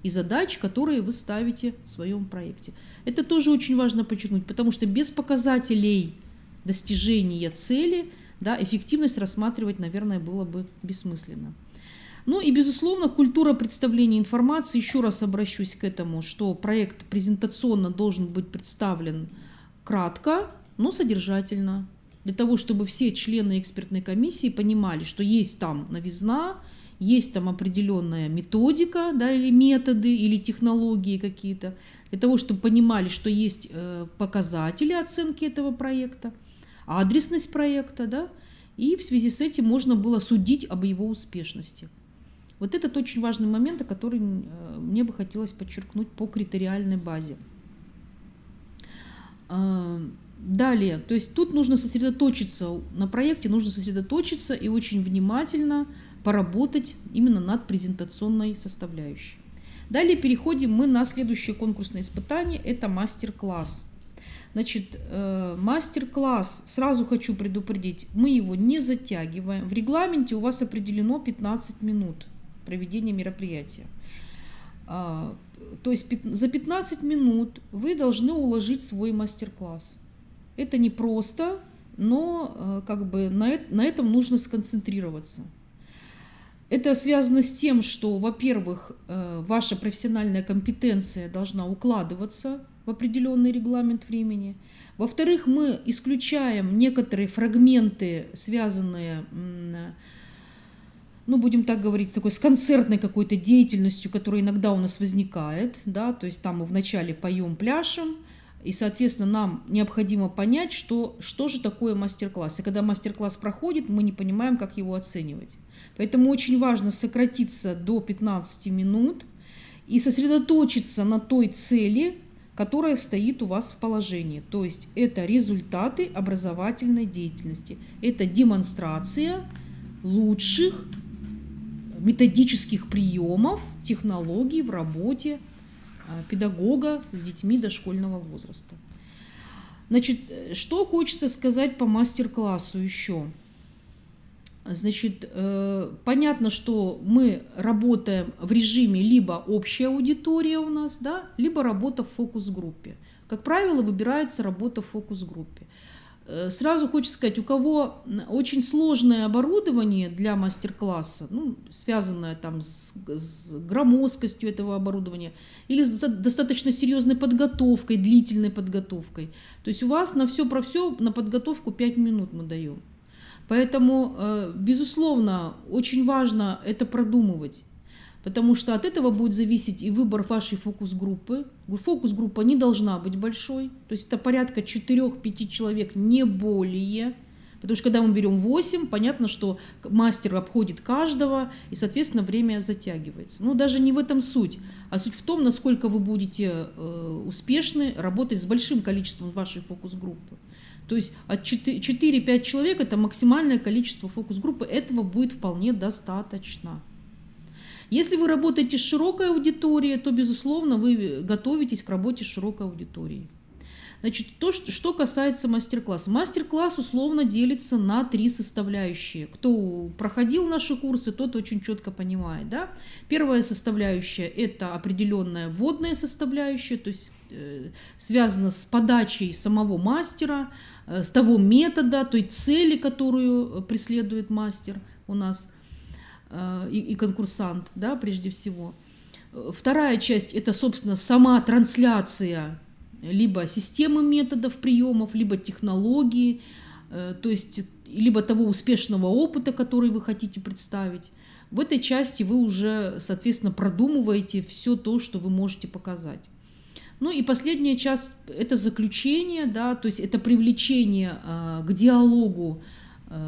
и задач, которые вы ставите в своем проекте. Это тоже очень важно подчеркнуть, потому что без показателей достижения цели, да, эффективность рассматривать, наверное, было бы бессмысленно. Ну и, безусловно, культура представления информации. Еще раз обращусь к этому, что проект презентационно должен быть представлен кратко, но содержательно, для того, чтобы все члены экспертной комиссии понимали, что есть там новизна, есть там определенная методика, да, или методы, или технологии какие-то, для того, чтобы понимали, что есть показатели оценки этого проекта, адресность проекта, да, и в связи с этим можно было судить об его успешности. Вот этот очень важный момент, который мне бы хотелось подчеркнуть по критериальной базе. Далее, то есть тут нужно сосредоточиться, на проекте нужно сосредоточиться и очень внимательно поработать именно над презентационной составляющей. Далее переходим мы на следующее конкурсное испытание, это мастер-класс. Значит, мастер-класс, сразу хочу предупредить, мы его не затягиваем. В регламенте у вас определено 15 минут проведения мероприятия. То есть за 15 минут вы должны уложить свой мастер-класс. Это непросто, но как бы на этом нужно сконцентрироваться. Это связано с тем, что, во-первых, ваша профессиональная компетенция должна укладываться в определенный регламент времени. Во-вторых, мы исключаем некоторые фрагменты, связанные, ну, будем так говорить, такой с концертной какой-то деятельностью, которая иногда у нас возникает, да, то есть там мы вначале поем, пляшем, и, соответственно, нам необходимо понять, что же такое мастер-класс. И когда мастер-класс проходит, мы не понимаем, как его оценивать. Поэтому очень важно сократиться до 15 минут и сосредоточиться на той цели, которая стоит у вас в положении. То есть это результаты образовательной деятельности. Это демонстрация лучших методических приемов, технологий в работе педагога с детьми дошкольного возраста. Значит, что хочется сказать по мастер-классу еще? Значит, понятно, что мы работаем в режиме либо общая аудитория у нас, да, либо работа в фокус-группе. Как правило, выбирается работа в фокус-группе. Сразу хочется сказать, у кого очень сложное оборудование для мастер-класса, ну, связанное там с громоздкостью этого оборудования или с достаточно серьезной подготовкой, длительной подготовкой. То есть у вас на все про все, на подготовку 5 минут мы даем. Поэтому, безусловно, очень важно это продумывать, потому что от этого будет зависеть и выбор вашей фокус-группы. Фокус-группа не должна быть большой, то есть это порядка 4-5 человек, не более, Потому что когда мы берем 8, понятно, что мастер обходит каждого, и, соответственно, время затягивается. Но даже не в этом суть, а суть в том, насколько вы будете успешны работать с большим количеством вашей фокус-группы. То есть от 4-5 человек – это максимальное количество фокус-группы, этого будет вполне достаточно. Если вы работаете с широкой аудиторией, то, безусловно, вы готовитесь к работе с широкой аудиторией. Значит, что касается мастер-класса. Мастер-класс условно делится на 3 составляющие. Кто проходил наши курсы, тот очень четко понимает. Да? Первая составляющая – это определенная вводная составляющая, то есть связана с подачей самого мастера, с того метода, той цели, которую преследует мастер у нас и конкурсант, да, прежде всего. Вторая часть – это, собственно, сама трансляция либо системы методов, приемов, либо технологии, то есть либо того успешного опыта, который вы хотите представить. В этой части вы уже, соответственно, продумываете все то, что вы можете показать. Ну и последняя часть – это заключение, да, то есть это привлечение к диалогу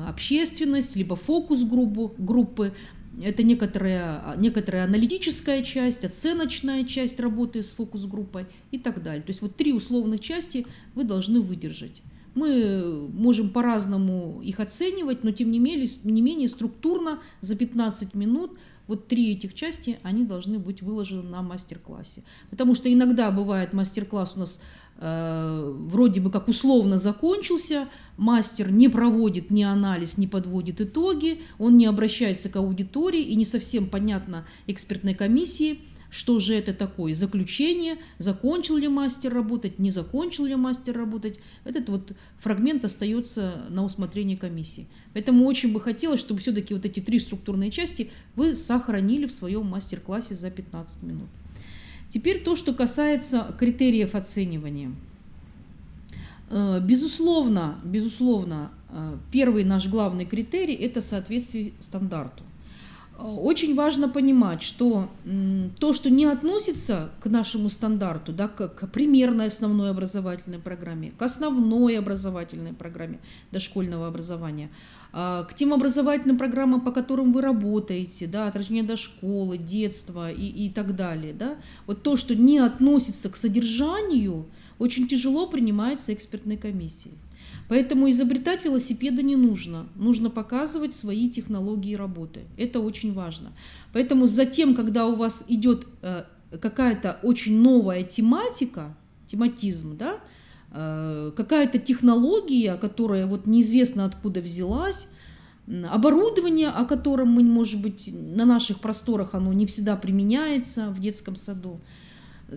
общественность, либо фокус-группы. Это некоторая аналитическая часть, оценочная часть работы с фокус-группой и так далее. То есть вот 3 условных части вы должны выдержать. Мы можем по-разному их оценивать, но тем не менее структурно за 15 минут вот 3 этих части, они должны быть выложены на мастер-классе. Потому что иногда бывает мастер-класс у нас вроде бы как условно закончился, мастер не проводит ни анализ, не подводит итоги, он не обращается к аудитории и не совсем понятно экспертной комиссии, что же это такое, заключение, закончил ли мастер работать, не закончил ли мастер работать. Этот вот фрагмент остается на усмотрение комиссии. Поэтому очень бы хотелось, чтобы все-таки вот эти 3 структурные части вы сохранили в своем мастер-классе за 15 минут. Теперь то, что касается критериев оценивания. Безусловно, первый наш главный критерий – это соответствие стандарту. Очень важно понимать, что то, что не относится к нашему стандарту, да, к примерной основной образовательной программе, к основной образовательной программе дошкольного образования, к тем образовательным программам, по которым вы работаете, да, от рождения до школы, детства и так далее. Да, вот то, что не относится к содержанию, очень тяжело принимается экспертной комиссией. Поэтому изобретать велосипеда не нужно. Нужно показывать свои технологии работы. Это очень важно. Поэтому затем, когда у вас идет какая-то очень новая тематизм, да, какая-то технология, которая вот неизвестно откуда взялась, оборудование, о котором мы, может быть, на наших просторах оно не всегда применяется в детском саду.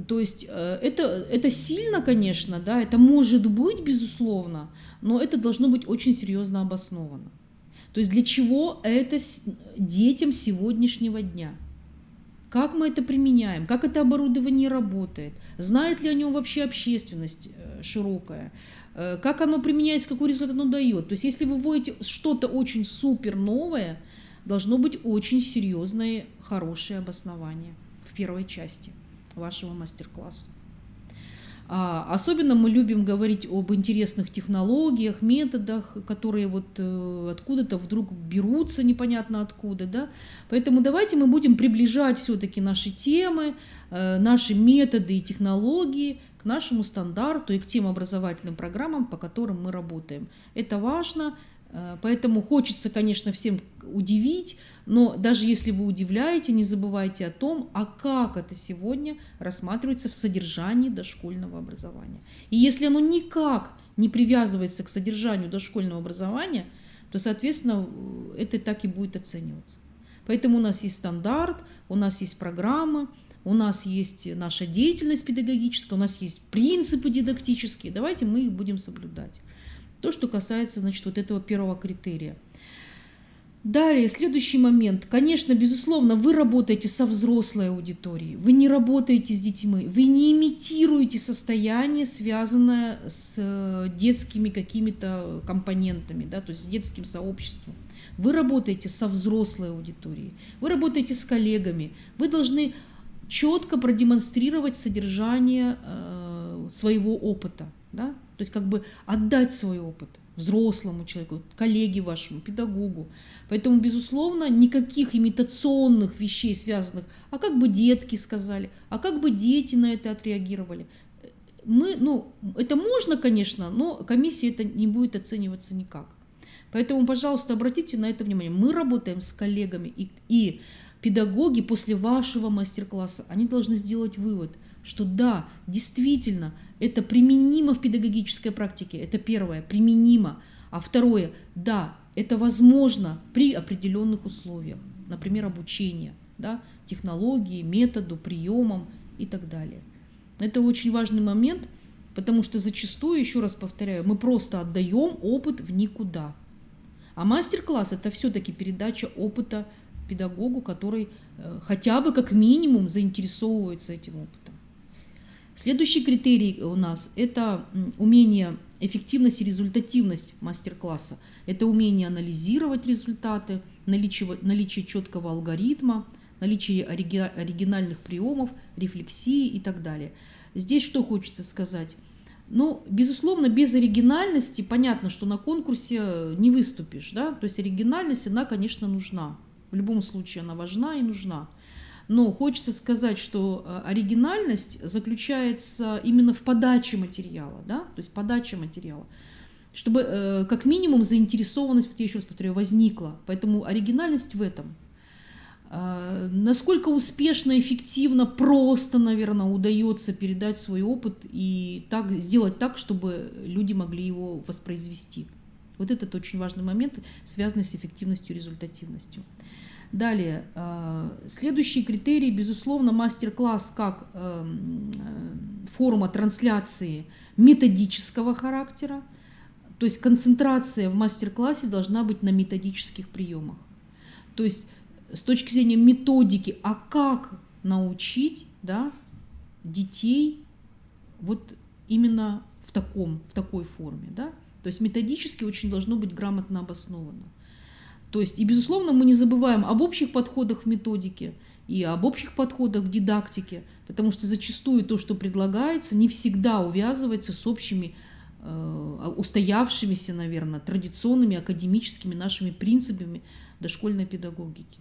То есть это сильно, конечно, да, это может быть, безусловно, но это должно быть очень серьезно обосновано. То есть для чего это детям сегодняшнего дня? Как мы это применяем? Как это оборудование работает? Знает ли о нем вообще общественность широкая? Как оно применяется, какой результат оно дает? То есть если вы вводите что-то очень супер новое, должно быть очень серьезное, хорошее обоснование в первой части вашего мастер-класса. Особенно мы любим говорить об интересных технологиях, методах, которые вот откуда-то вдруг берутся непонятно откуда. Да? Поэтому давайте мы будем приближать все-таки наши темы, наши методы и технологии к нашему стандарту и к тем образовательным программам, по которым мы работаем. Это важно. Поэтому хочется, конечно, всем удивить, но даже если вы удивляете, не забывайте о том, а как это сегодня рассматривается в содержании дошкольного образования. И если оно никак не привязывается к содержанию дошкольного образования, то, соответственно, это так и будет оцениваться. Поэтому у нас есть стандарт, у нас есть программы, у нас есть наша деятельность педагогическая, у нас есть принципы дидактические. Давайте мы их будем соблюдать. То, что касается, значит, вот этого первого критерия. Далее, следующий момент. Конечно, безусловно, вы работаете со взрослой аудиторией, вы не работаете с детьми, вы не имитируете состояние, связанное с детскими какими-то компонентами, да, то есть с детским сообществом. Вы работаете со взрослой аудиторией, вы работаете с коллегами, вы должны четко продемонстрировать содержание своего опыта, да? То есть как бы отдать свой опыт. взрослому человеку, коллеге вашему, педагогу. Поэтому, безусловно, никаких имитационных вещей, связанных, а как бы детки сказали, а как бы дети на это отреагировали. Это можно, конечно, но комиссия это не будет оцениваться никак. Поэтому, пожалуйста, обратите на это внимание. Мы работаем с коллегами, и педагоги после вашего мастер-класса, они должны сделать вывод, что да, действительно, это применимо в педагогической практике, это первое, применимо. А второе, да, это возможно при определенных условиях, например, обучения, да, технологии, методу, приемам и так далее. Это очень важный момент, потому что зачастую, еще раз повторяю, мы просто отдаем опыт в никуда. А мастер-класс – это все-таки передача опыта педагогу, который хотя бы как минимум заинтересовывается этим опытом. Следующий критерий у нас – это умение, эффективность и результативность мастер-класса. Это умение анализировать результаты, наличие четкого алгоритма, наличие оригинальных приемов, рефлексии и так далее. Здесь что хочется сказать? Безусловно, без оригинальности понятно, что на конкурсе не выступишь, да? То есть оригинальность, она, конечно, нужна. В любом случае она важна и нужна. Но хочется сказать, что оригинальность заключается именно в подаче материала, да? То есть подача материала, чтобы как минимум заинтересованность, я еще раз повторяю, возникла. Поэтому оригинальность в этом. Насколько успешно, эффективно, просто, наверное, удается передать свой опыт и сделать так, чтобы люди могли его воспроизвести. Вот этот очень важный момент, связанный с эффективностью и результативностью. Далее, следующий критерий, безусловно, мастер-класс как форма трансляции методического характера, то есть концентрация в мастер-классе должна быть на методических приемах. То есть с точки зрения методики, а как научить, да, детей вот именно в такой форме. Да? То есть методически очень должно быть грамотно обосновано. То есть, и, безусловно, мы не забываем об общих подходах в методике и об общих подходах в дидактике, потому что зачастую то, что предлагается, не всегда увязывается с общими, устоявшимися, наверное, традиционными академическими нашими принципами дошкольной педагогики.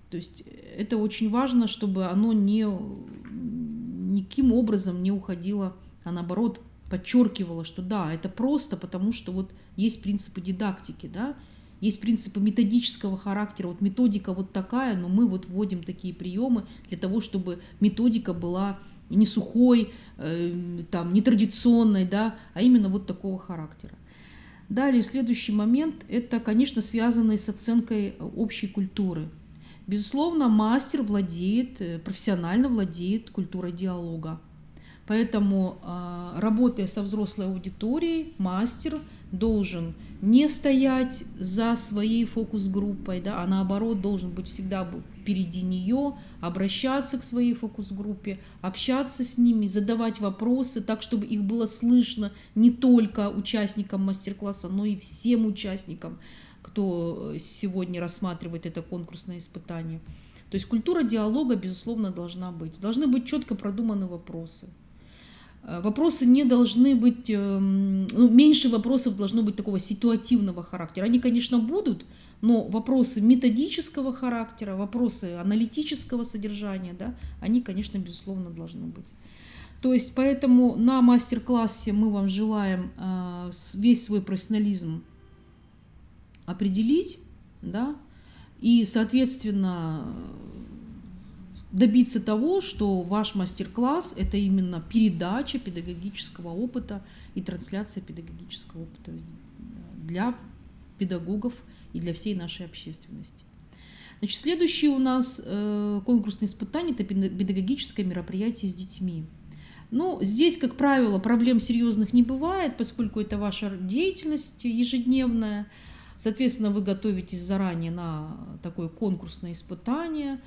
То есть это очень важно, чтобы оно никаким образом не уходило, а наоборот подчеркивало, что да, это просто, потому что вот есть принципы дидактики, да, есть принципы методического характера, вот методика вот такая, но мы вот вводим такие приемы для того, чтобы методика была не сухой, не традиционной, да, а именно вот такого характера. Далее, следующий момент, это, конечно, связанный с оценкой общей культуры. Безусловно, мастер профессионально владеет культурой диалога. Поэтому, работая со взрослой аудиторией, мастер должен не стоять за своей фокус-группой, да, а наоборот должен быть всегда впереди нее, обращаться к своей фокус-группе, общаться с ними, задавать вопросы так, чтобы их было слышно не только участникам мастер-класса, но и всем участникам, кто сегодня рассматривает это конкурсное испытание. То есть культура диалога, безусловно, должна быть. Должны быть четко продуманы вопросы. Вопросы не должны быть, меньше вопросов должно быть такого ситуативного характера. Они, конечно, будут, но вопросы методического характера, вопросы аналитического содержания, да, они, конечно, безусловно, должны быть. То есть поэтому на мастер-классе мы вам желаем весь свой профессионализм определить, да, и, соответственно, добиться того, что ваш мастер-класс – это именно передача педагогического опыта и трансляция педагогического опыта для педагогов и для всей нашей общественности. Значит, следующее у нас конкурсное испытание – это педагогическое мероприятие с детьми. Здесь, как правило, проблем серьезных не бывает, поскольку это ваша деятельность ежедневная. Соответственно, вы готовитесь заранее на такое конкурсное испытание.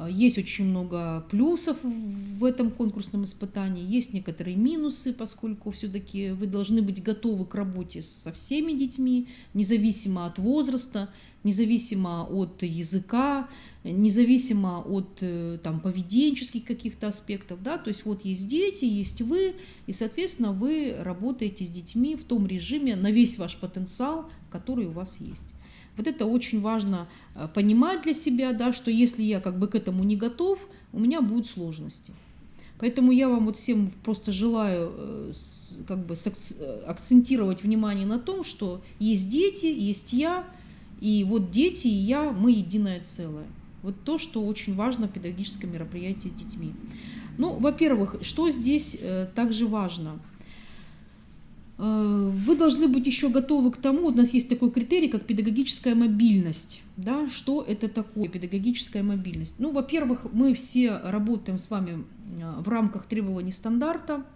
Есть очень много плюсов в этом конкурсном испытании, есть некоторые минусы, поскольку все-таки вы должны быть готовы к работе со всеми детьми, независимо от возраста, независимо от языка, независимо от там, поведенческих каких-то аспектов. Да? То есть вот есть дети, есть вы, и, соответственно, вы работаете с детьми в том режиме на весь ваш потенциал, который у вас есть. Вот это очень важно понимать для себя, да, что если я как бы к этому не готов, у меня будут сложности. Поэтому я вам вот всем просто желаю как бы акцентировать внимание на том, что есть дети, есть я, и вот дети и я, мы единое целое. Вот то, что очень важно в педагогическом мероприятии с детьми. Ну, во-первых, что здесь также важно? Вы должны быть еще готовы к тому, у нас есть такой критерий, как педагогическая мобильность. Да? Что это такое педагогическая мобильность? Ну, во-первых, мы все работаем с вами в рамках требований стандарта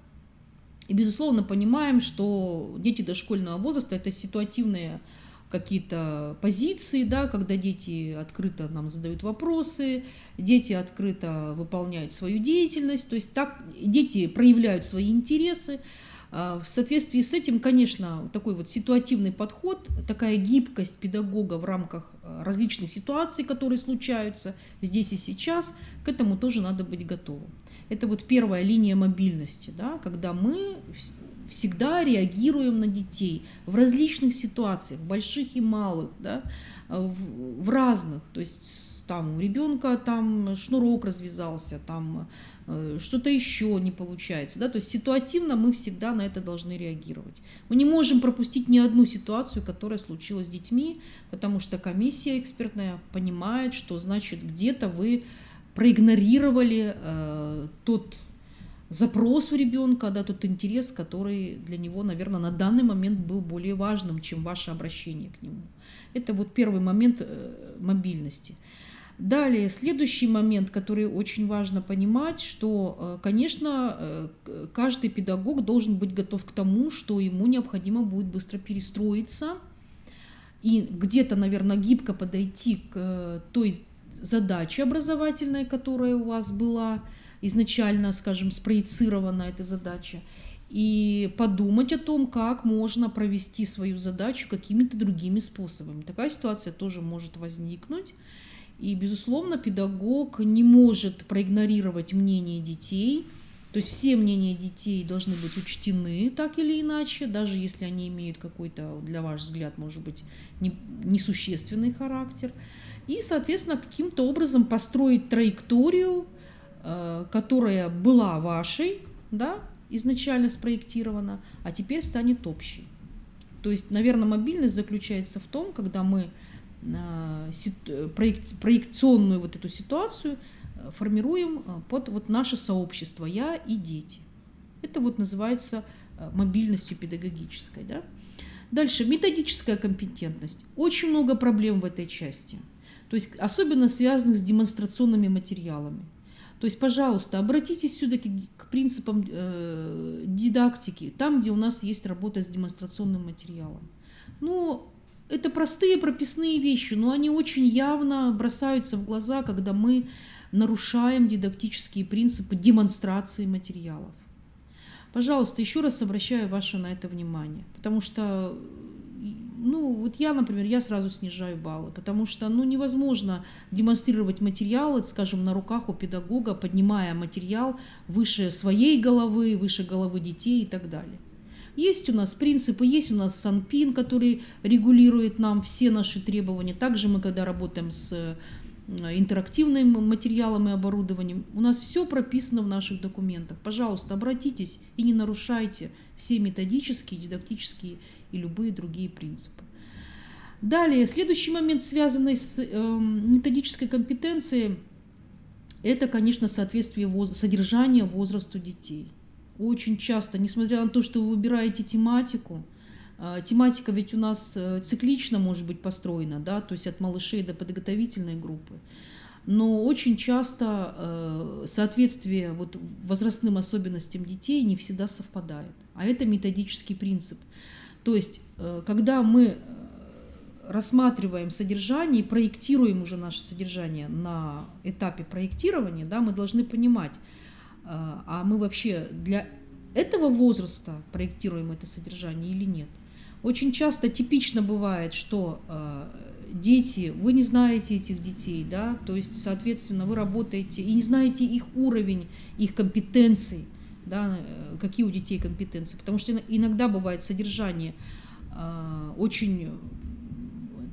и, безусловно, понимаем, что дети дошкольного возраста – это ситуативные какие-то позиции, да, когда дети открыто нам задают вопросы, дети открыто выполняют свою деятельность, то есть так дети проявляют свои интересы. В соответствии с этим, конечно, такой вот ситуативный подход, такая гибкость педагога в рамках различных ситуаций, которые случаются здесь и сейчас, к этому тоже надо быть готовым. Это вот первая линия мобильности, да, когда мы всегда реагируем на детей в различных ситуациях, больших и малых, да, в разных. То есть там у ребенка там шнурок развязался, там что-то еще не получается. Да? То есть ситуативно мы всегда на это должны реагировать. Мы не можем пропустить ни одну ситуацию, которая случилась с детьми, потому что комиссия экспертная понимает, что значит где-то вы проигнорировали тот запрос у ребенка, да, тот интерес, который для него, наверное, на данный момент был более важным, чем ваше обращение к нему. Это вот первый момент мобильности. Далее, следующий момент, который очень важно понимать, что, конечно, каждый педагог должен быть готов к тому, что ему необходимо будет быстро перестроиться и где-то, наверное, гибко подойти к той задаче образовательной, которая у вас была изначально, скажем, спроецирована эта задача, и подумать о том, как можно провести свою задачу какими-то другими способами. Такая ситуация тоже может возникнуть. И, безусловно, педагог не может проигнорировать мнение детей. То есть все мнения детей должны быть учтены так или иначе, даже если они имеют какой-то, для ваш взгляд, может быть, несущественный характер. И, соответственно, каким-то образом построить траекторию, которая была вашей, да, изначально спроектирована, а теперь станет общей. То есть, наверное, мобильность заключается в том, когда мы проекционную вот эту ситуацию формируем под вот наше сообщество, я и дети. Это вот называется мобильностью педагогической. Да? Дальше, методическая компетентность. Очень много проблем в этой части, то есть особенно связанных с демонстрационными материалами. То есть, пожалуйста, обратитесь все-таки к принципам дидактики, там, где у нас есть работа с демонстрационным материалом. Ну, это простые прописные вещи, но они очень явно бросаются в глаза, когда мы нарушаем дидактические принципы демонстрации материалов. Пожалуйста, еще раз обращаю ваше на это внимание, потому что, ну, вот я, например, я сразу снижаю баллы, потому что, ну, невозможно демонстрировать материалы, скажем, на руках у педагога, поднимая материал выше своей головы, выше головы детей и так далее. Есть у нас принципы, есть у нас Санпин, который регулирует нам все наши требования. Также мы, когда работаем с интерактивным материалом и оборудованием, у нас все прописано в наших документах. Пожалуйста, обратитесь и не нарушайте все методические, дидактические и любые другие принципы. Далее, следующий момент, связанный с методической компетенцией, это, конечно, соответствие содержания возрасту детей. Очень часто, несмотря на то, что вы выбираете тематику, тематика ведь у нас циклично может быть построена, да, то есть от малышей до подготовительной группы, но очень часто соответствие вот возрастным особенностям детей не всегда совпадает, а это методический принцип. То есть, когда мы рассматриваем содержание и проектируем уже наше содержание на этапе проектирования, да, мы должны понимать, а мы вообще для этого возраста проектируем это содержание или нет. Очень часто типично бывает, что дети, вы не знаете этих детей, да, то есть, соответственно, вы работаете и не знаете их уровень, их компетенций, да, какие у детей компетенции, потому что иногда бывает содержание очень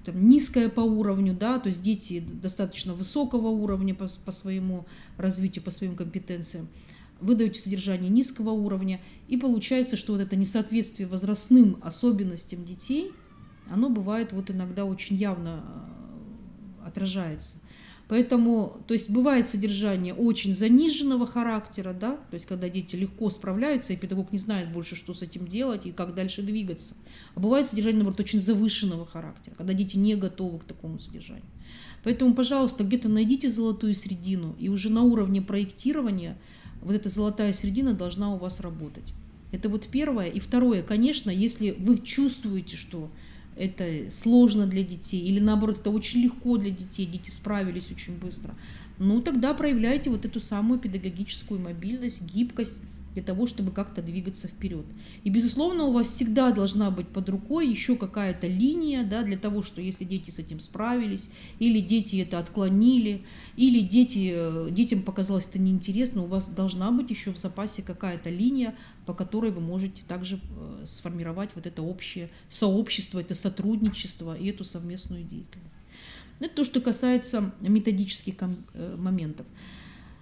там, низкое по уровню, да, то есть дети достаточно высокого уровня по своему развитию, по своим компетенциям. Вы даете содержание низкого уровня, и получается, что вот это несоответствие возрастным особенностям детей, оно бывает вот иногда очень явно отражается. Поэтому, то есть бывает содержание очень заниженного характера, да, то есть когда дети легко справляются, и педагог не знает больше, что с этим делать и как дальше двигаться. А бывает содержание, наоборот, очень завышенного характера, когда дети не готовы к такому содержанию. Поэтому, пожалуйста, где-то найдите золотую середину, и уже на уровне проектирования вот эта золотая середина должна у вас работать. Это вот первое. И второе, конечно, если вы чувствуете, что это сложно для детей, или наоборот, это очень легко для детей, дети справились очень быстро, ну тогда проявляйте вот эту самую педагогическую мобильность, гибкость для того, чтобы как-то двигаться вперед. И, безусловно, у вас всегда должна быть под рукой еще какая-то линия, да, для того, что если дети с этим справились, или дети это отклонили, или детям показалось это неинтересно, у вас должна быть еще в запасе какая-то линия, по которой вы можете также сформировать вот это общее сообщество, это сотрудничество и эту совместную деятельность. Это то, что касается методических моментов.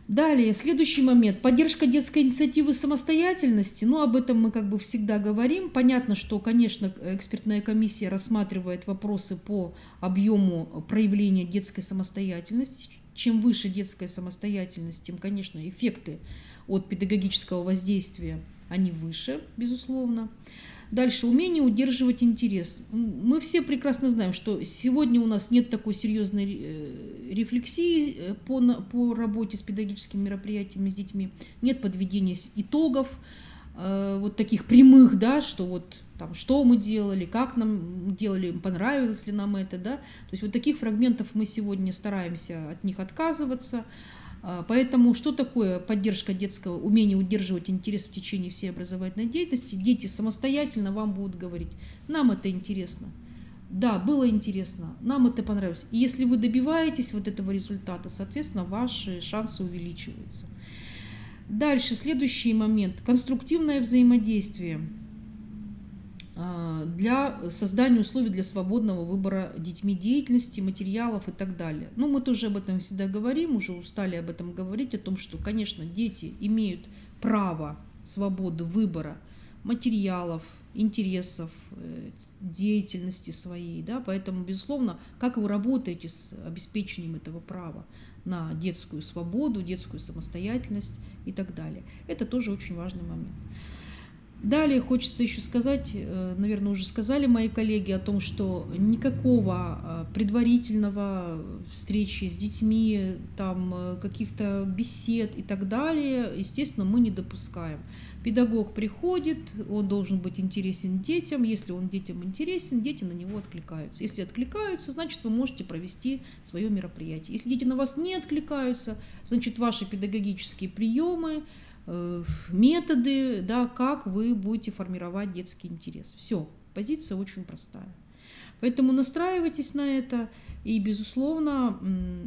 Далее, следующий момент. Поддержка детской инициативы самостоятельности. Ну, об этом мы как бы всегда говорим. Понятно, что, конечно, экспертная комиссия рассматривает вопросы по объему проявления детской самостоятельности. Чем выше детская самостоятельность, тем, конечно, эффекты от педагогического воздействия, они выше, безусловно. Дальше, умение удерживать интерес. Мы все прекрасно знаем, что сегодня у нас нет такой серьезной рефлексии по работе с педагогическими мероприятиями с детьми, нет подведения итогов, вот таких прямых, да, что вот там, что мы делали, как нам делали, понравилось ли нам это, да. То есть вот таких фрагментов мы сегодня стараемся от них отказываться. Поэтому что такое поддержка детского умения удерживать интерес в течение всей образовательной деятельности? Дети самостоятельно вам будут говорить: нам это интересно, да, было интересно, нам это понравилось. И если вы добиваетесь вот этого результата, соответственно, ваши шансы увеличиваются. Дальше, следующий момент. Конструктивное взаимодействие для создания условий для свободного выбора детьми деятельности, материалов и так далее. Ну, мы тоже об этом всегда говорим, уже устали об этом говорить, о том, что, конечно, дети имеют право свободы выбора материалов, интересов, деятельности своей, да, поэтому, безусловно, как вы работаете с обеспечением этого права на детскую свободу, детскую самостоятельность и так далее. Это тоже очень важный момент. Далее хочется еще сказать, наверное, уже сказали мои коллеги о том, что никакого предварительного встречи с детьми, там, каких-то бесед и так далее, естественно, мы не допускаем. Педагог приходит, он должен быть интересен детям. Если он детям интересен, дети на него откликаются. Если откликаются, значит, вы можете провести свое мероприятие. Если дети на вас не откликаются, значит, ваши педагогические приемы, методы, да, как вы будете формировать детский интерес. Все, позиция очень простая. Поэтому настраивайтесь на это, и, безусловно,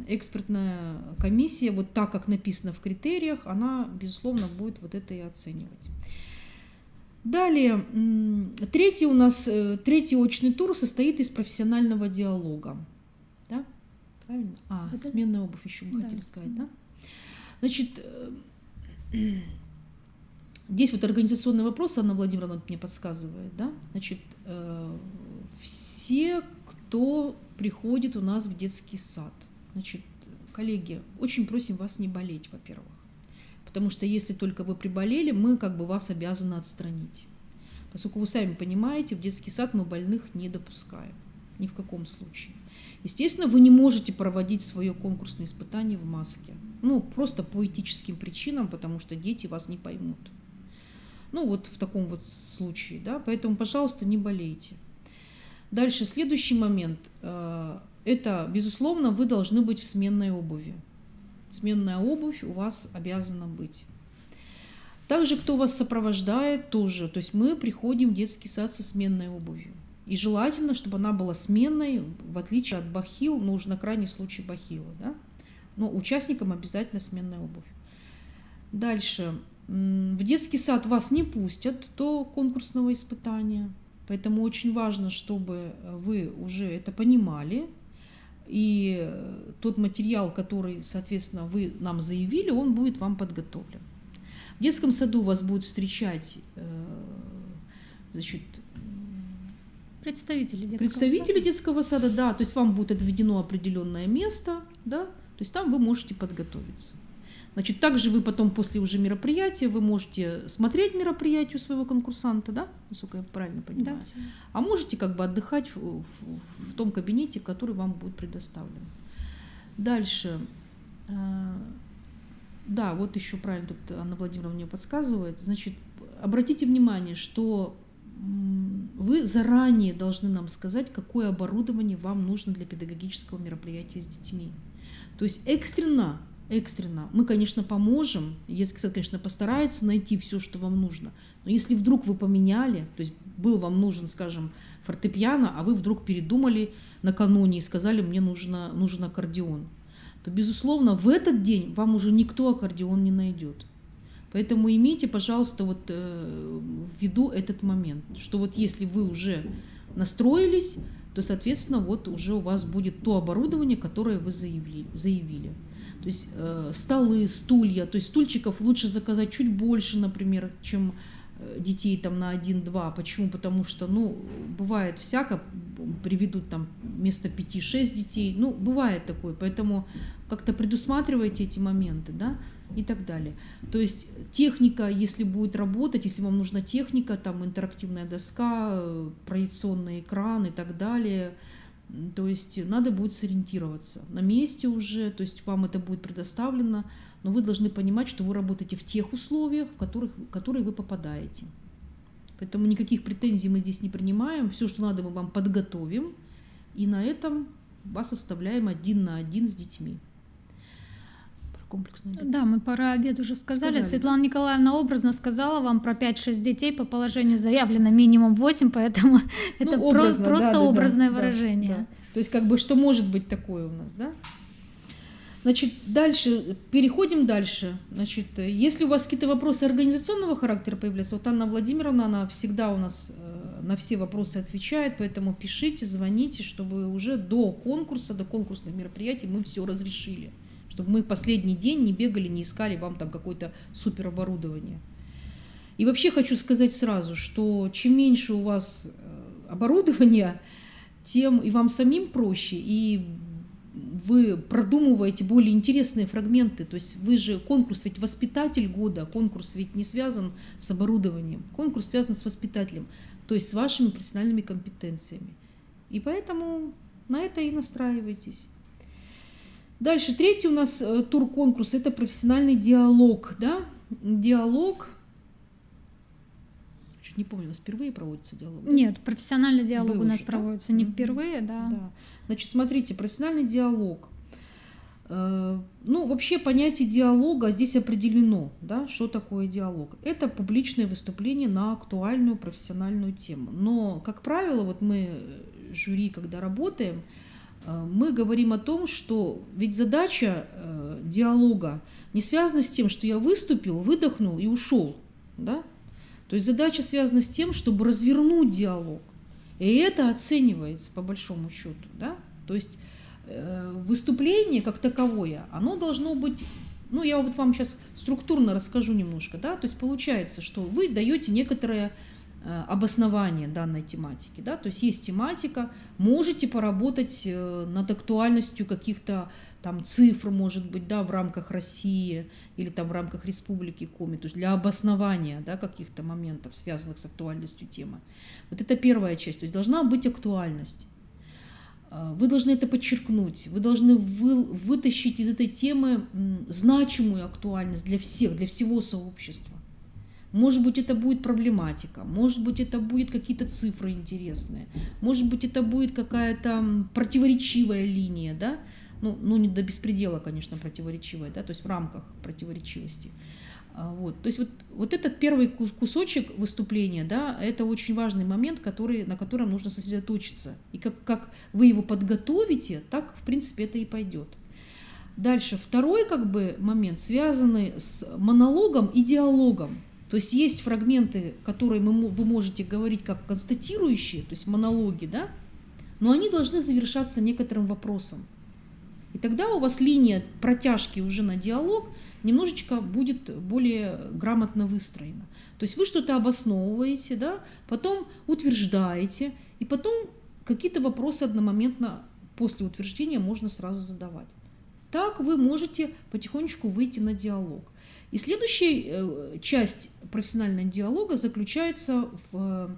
экспертная комиссия, вот так, как написано в критериях, она, безусловно, будет вот это и оценивать. Далее, третий очный тур состоит из профессионального диалога. Да? Правильно? Сменная обувь еще мы хотели сказать, да? Значит, здесь вот организационный вопрос, Анна Владимировна мне подсказывает, да? Значит, все, кто приходит у нас в детский сад, значит, коллеги, очень просим вас не болеть, во-первых, потому что если только вы приболели, мы как бы вас обязаны отстранить, поскольку вы сами понимаете, в детский сад мы больных не допускаем, ни в каком случае. Естественно, вы не можете проводить свое конкурсное испытание в маске. Ну, просто по этическим причинам, потому что дети вас не поймут. Ну, вот в таком вот случае, да, поэтому, пожалуйста, не болейте. Дальше, следующий момент. Это, безусловно, вы должны быть в сменной обуви. Сменная обувь у вас обязана быть. Также, кто вас сопровождает, тоже. То есть мы приходим в детский сад со сменной обувью. И желательно, чтобы она была сменной, в отличие от бахил, нужно на крайний случай бахила. Да? Но участникам обязательно сменная обувь. Дальше. В детский сад вас не пустят до конкурсного испытания. Поэтому очень важно, чтобы вы уже это понимали. И тот материал, который, соответственно, вы нам заявили, он будет вам подготовлен. В детском саду вас будут встречать, значит, представители детского сада, да, то есть вам будет отведено определенное место, да, то есть там вы можете подготовиться. Значит, также вы потом после уже мероприятия вы можете смотреть мероприятие у своего конкурсанта, да, насколько я правильно понимаю, Да, а можете как бы отдыхать в том кабинете, который вам будет предоставлен. Дальше, да, вот еще правильно тут Анна Владимировна мне подсказывает, значит, обратите внимание, что вы заранее должны нам сказать, какое оборудование вам нужно для педагогического мероприятия с детьми. То есть экстренно мы, конечно, поможем, детский сад, конечно, постарается найти все, что вам нужно, но если вдруг вы поменяли, то есть был вам нужен, скажем, фортепиано, а вы вдруг передумали накануне и сказали, мне нужен аккордеон, то, безусловно, в этот день вам уже никто аккордеон не найдет. Поэтому имейте, пожалуйста, вот в виду этот момент, что вот если вы уже настроились, то, соответственно, вот уже у вас будет то оборудование, которое вы заявили. То есть столы, стулья, то есть стульчиков лучше заказать чуть больше, например, чем детей там на 1-2. Почему? Потому что, бывает всяко, приведут там вместо 5-6 детей, бывает такое, поэтому как-то предусматривайте эти моменты, да, и так далее. То есть техника, если будет работать, если вам нужна техника, там интерактивная доска, проекционный экран и так далее, то есть надо будет сориентироваться на месте уже, то есть вам это будет предоставлено, но вы должны понимать, что вы работаете в тех условиях, в которые вы попадаете. Поэтому никаких претензий мы здесь не принимаем, все, что надо, мы вам подготовим, и на этом вас оставляем 1 на 1 с детьми. Комплексный обед. Да, мы про обед уже сказали. Светлана Николаевна образно сказала вам про 5-6 детей, по положению заявлено минимум 8, поэтому это образно, просто образное да, выражение. Да. То есть как бы что может быть такое у нас, да? Значит, дальше, переходим дальше. Значит, если у вас какие-то вопросы организационного характера появляются, вот Анна Владимировна, она всегда у нас на все вопросы отвечает, поэтому пишите, звоните, чтобы уже до конкурса, до конкурсных мероприятий мы все разрешили. Чтобы мы последний день не бегали, не искали вам там какое-то супероборудование. И вообще хочу сказать сразу, что чем меньше у вас оборудования, тем и вам самим проще, и вы продумываете более интересные фрагменты. То есть вы же, конкурс ведь воспитатель года, конкурс ведь не связан с оборудованием, конкурс связан с воспитателем, то есть с вашими профессиональными компетенциями. И поэтому на это и настраивайтесь. Дальше, третий у нас тур-конкурс – это профессиональный диалог. Да? Диалог. Чуть не помню, у нас впервые проводится диалог? Нет, профессиональный диалог у нас уже, проводится не впервые, да. Да. Значит, смотрите, профессиональный диалог. Вообще понятие диалога здесь определено. Да? Что такое диалог? Это публичное выступление на актуальную профессиональную тему. Но, как правило, вот мы, жюри, когда работаем, мы говорим о том, что ведь задача диалога не связана с тем, что я выступил, выдохнул и ушел. Да? То есть задача связана с тем, чтобы развернуть диалог. И это оценивается по большому счету. Да? То есть выступление как таковое, оно должно быть, я вот вам сейчас структурно расскажу немножко. Да? То есть получается, что вы даете некоторое обоснование данной тематики. Да? То есть есть тематика, можете поработать над актуальностью каких-то там цифр, может быть, да, в рамках России или там в рамках Республики Коми, то есть для обоснования, да, каких-то моментов, связанных с актуальностью темы. Вот это первая часть, то есть должна быть актуальность. Вы должны это подчеркнуть, вы должны вытащить из этой темы значимую актуальность для всех, для всего сообщества. Может быть, это будет проблематика, может быть, это будет какие-то цифры интересные, может быть, это будет какая-то противоречивая линия, да, ну не до беспредела, конечно, противоречивая, да, то есть в рамках противоречивости. Вот. То есть вот этот первый кусочек выступления, да, это очень важный момент, на котором нужно сосредоточиться. И как вы его подготовите, так, в принципе, это и пойдет. Дальше, второй момент, связанный с монологом и диалогом. То есть есть фрагменты, которые вы можете говорить как констатирующие, то есть монологи, да, но они должны завершаться некоторым вопросом. И тогда у вас линия протяжки уже на диалог немножечко будет более грамотно выстроена. То есть вы что-то обосновываете, да, потом утверждаете, и потом какие-то вопросы одномоментно после утверждения можно сразу задавать. Так вы можете потихонечку выйти на диалог. И следующая часть профессионального диалога заключается в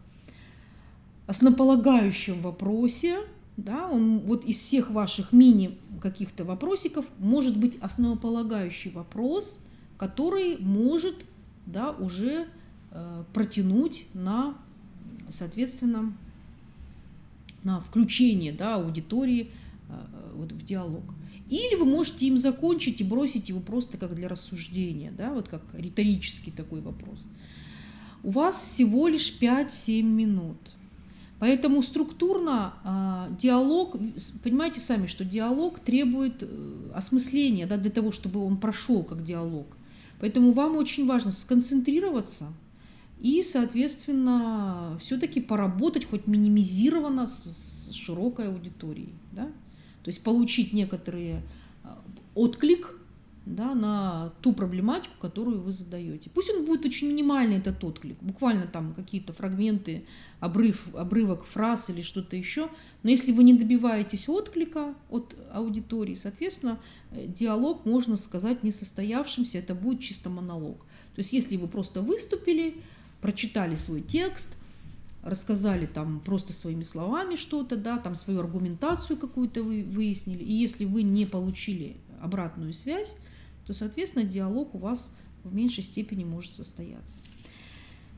основополагающем вопросе. Да, он вот из всех ваших мини каких-то вопросиков может быть основополагающий вопрос, который может, да, уже протянуть на, соответственно, на включение, да, аудитории вот в диалог. Или вы можете им закончить и бросить его просто как для рассуждения, да, вот как риторический такой вопрос. У вас всего лишь 5-7 минут. Поэтому структурно диалог, понимаете сами, что диалог требует осмысления, да, для того, чтобы он прошел как диалог. Поэтому вам очень важно сконцентрироваться и, соответственно, все-таки поработать хоть минимизированно с широкой аудиторией. Да? То есть получить некоторый отклик, да, на ту проблематику, которую вы задаете. Пусть он будет очень минимальный, этот отклик, буквально там какие-то фрагменты, обрывок фраз или что-то еще, но если вы не добиваетесь отклика от аудитории, соответственно, диалог, можно сказать, несостоявшимся, это будет чисто монолог. То есть если вы просто выступили, прочитали свой текст, рассказали там просто своими словами что-то, да, там свою аргументацию какую-то вы выяснили, и если вы не получили обратную связь, то, соответственно, диалог у вас в меньшей степени может состояться.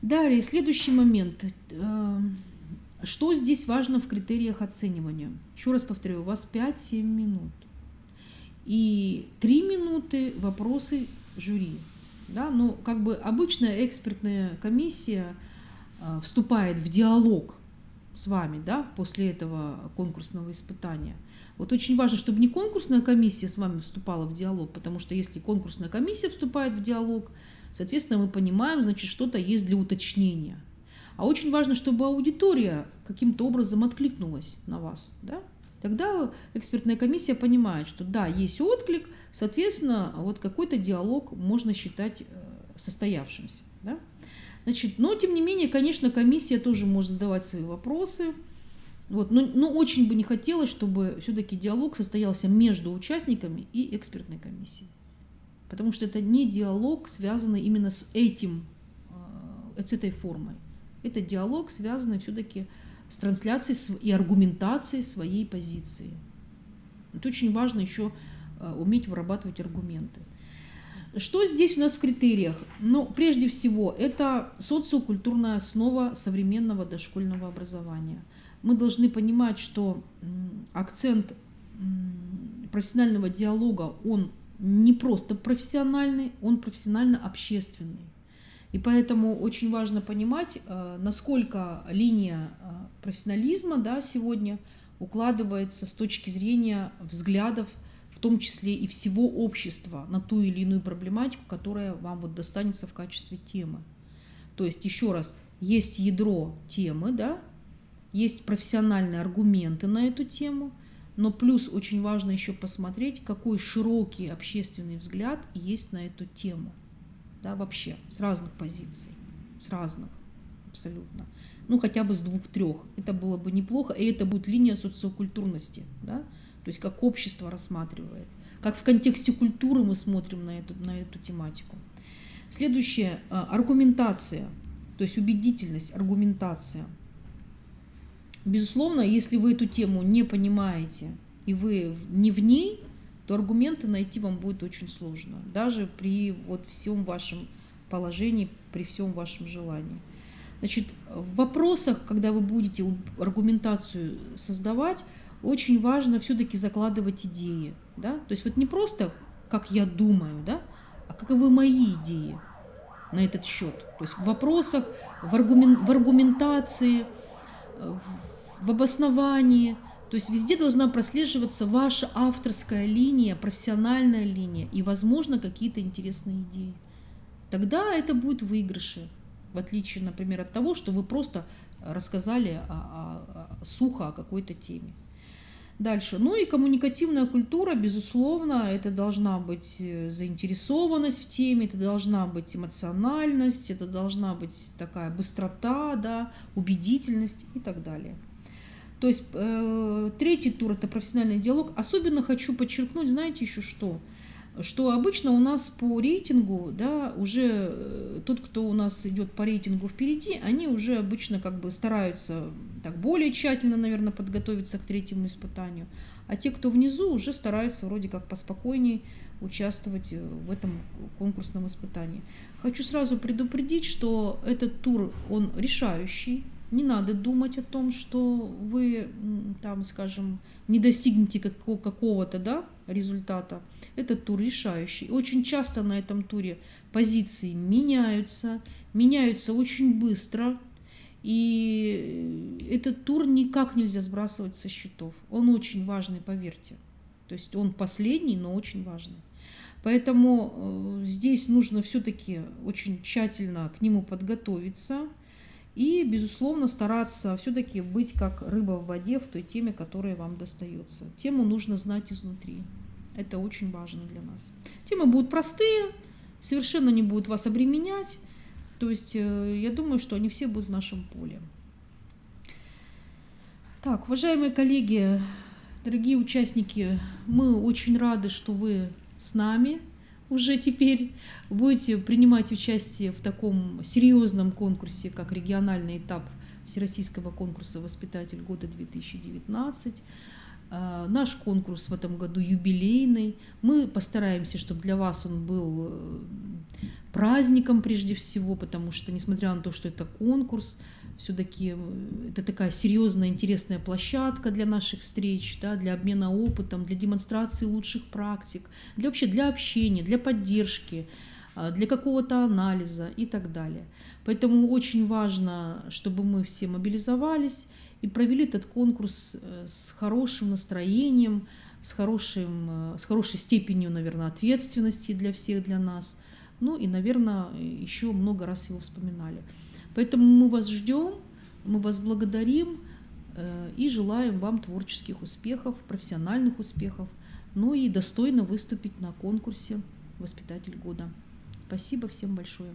Далее, следующий момент. Что здесь важно в критериях оценивания? Еще раз повторю, у вас 5-7 минут. И 3 минуты вопросы жюри. Да? Но как бы обычная экспертная комиссия вступает в диалог с вами, да, после этого конкурсного испытания. Вот очень важно, чтобы не конкурсная комиссия с вами вступала в диалог, потому что если конкурсная комиссия вступает в диалог, соответственно, мы понимаем, значит, что-то есть для уточнения. А очень важно, чтобы аудитория каким-то образом откликнулась на вас. Да? Тогда экспертная комиссия понимает, что да, есть отклик, соответственно, вот какой-то диалог можно считать состоявшимся. Да? Значит, но, тем не менее, конечно, комиссия тоже может задавать свои вопросы. Вот, но очень бы не хотелось, чтобы все-таки диалог состоялся между участниками и экспертной комиссией. Потому что это не диалог, связанный именно с этой формой. Это диалог, связанный все-таки с трансляцией и аргументацией своей позиции. Это очень важно еще уметь вырабатывать аргументы. Что здесь у нас в критериях? Ну, прежде всего, это социокультурная основа современного дошкольного образования. Мы должны понимать, что акцент профессионального диалога, он не просто профессиональный, он профессионально-общественный. И поэтому очень важно понимать, насколько линия профессионализма, да, сегодня укладывается с точки зрения взглядов, в том числе и всего общества, на ту или иную проблематику, которая вам вот достанется в качестве темы. То есть, еще раз, есть ядро темы, да, есть профессиональные аргументы на эту тему, но плюс очень важно еще посмотреть, какой широкий общественный взгляд есть на эту тему. Да, вообще, с разных позиций, с разных абсолютно. Ну, хотя бы с 2-3. Это было бы неплохо, и это будет линия социокультурности, да? То есть как общество рассматривает, как в контексте культуры мы смотрим на эту тематику. Следующее – аргументация, то есть убедительность, аргументация. Безусловно, если вы эту тему не понимаете и вы не в ней, то аргументы найти вам будет очень сложно, даже при вот всем вашем положении при всем вашем желании. Значит, в вопросах, когда вы будете аргументацию создавать, очень важно все-таки закладывать идеи. Да? То есть вот не просто как я думаю, да, а каковы мои идеи на этот счет. То есть в вопросах, в аргументации, в обосновании. То есть везде должна прослеживаться ваша авторская линия, профессиональная линия и, возможно, какие-то интересные идеи. Тогда это будет выигрыше, в отличие, например, от того, что вы просто рассказали сухо о какой-то теме. Дальше. Ну и коммуникативная культура, безусловно, это должна быть заинтересованность в теме, это должна быть эмоциональность, это должна быть такая быстрота, да, убедительность и так далее. То есть третий тур – это профессиональный диалог. Особенно хочу подчеркнуть, знаете еще что? Что обычно у нас по рейтингу, да, уже тот, кто у нас идет по рейтингу впереди, они уже обычно как бы стараются так более тщательно, наверное, подготовиться к третьему испытанию. А те, кто внизу, уже стараются вроде как поспокойнее участвовать в этом конкурсном испытании. Хочу сразу предупредить, что этот тур, он решающий. Не надо думать о том, что вы, там, скажем, не достигнете какого-то, да, результата. Этот тур решающий. Очень часто на этом туре позиции меняются очень быстро. И этот тур никак нельзя сбрасывать со счетов. Он очень важный, поверьте. То есть он последний, но очень важный. Поэтому здесь нужно все-таки очень тщательно к нему подготовиться. И, безусловно, стараться все-таки быть как рыба в воде в той теме, которая вам достается. Тему нужно знать изнутри. Это очень важно для нас. Темы будут простые, совершенно не будут вас обременять. То есть я думаю, что они все будут в нашем поле. Так, уважаемые коллеги, дорогие участники, мы очень рады, что вы с нами уже теперь будете принимать участие в таком серьезном конкурсе, как региональный этап Всероссийского конкурса «Воспитатель года-2019». Наш конкурс в этом году юбилейный. Мы постараемся, чтобы для вас он был праздником прежде всего, потому что, несмотря на то, что это конкурс, все-таки это такая серьезная, интересная площадка для наших встреч, да, для обмена опытом, для демонстрации лучших практик, вообще для общения, для поддержки, для какого-то анализа и так далее. Поэтому очень важно, чтобы мы все мобилизовались и провели этот конкурс с хорошим настроением, с хорошей степенью, наверное, ответственности для всех, для нас. Ну и, наверное, еще много раз его вспоминали. Поэтому мы вас ждем, мы вас благодарим и желаем вам творческих успехов, профессиональных успехов, ну и достойно выступить на конкурсе «Воспитатель года». Спасибо всем большое.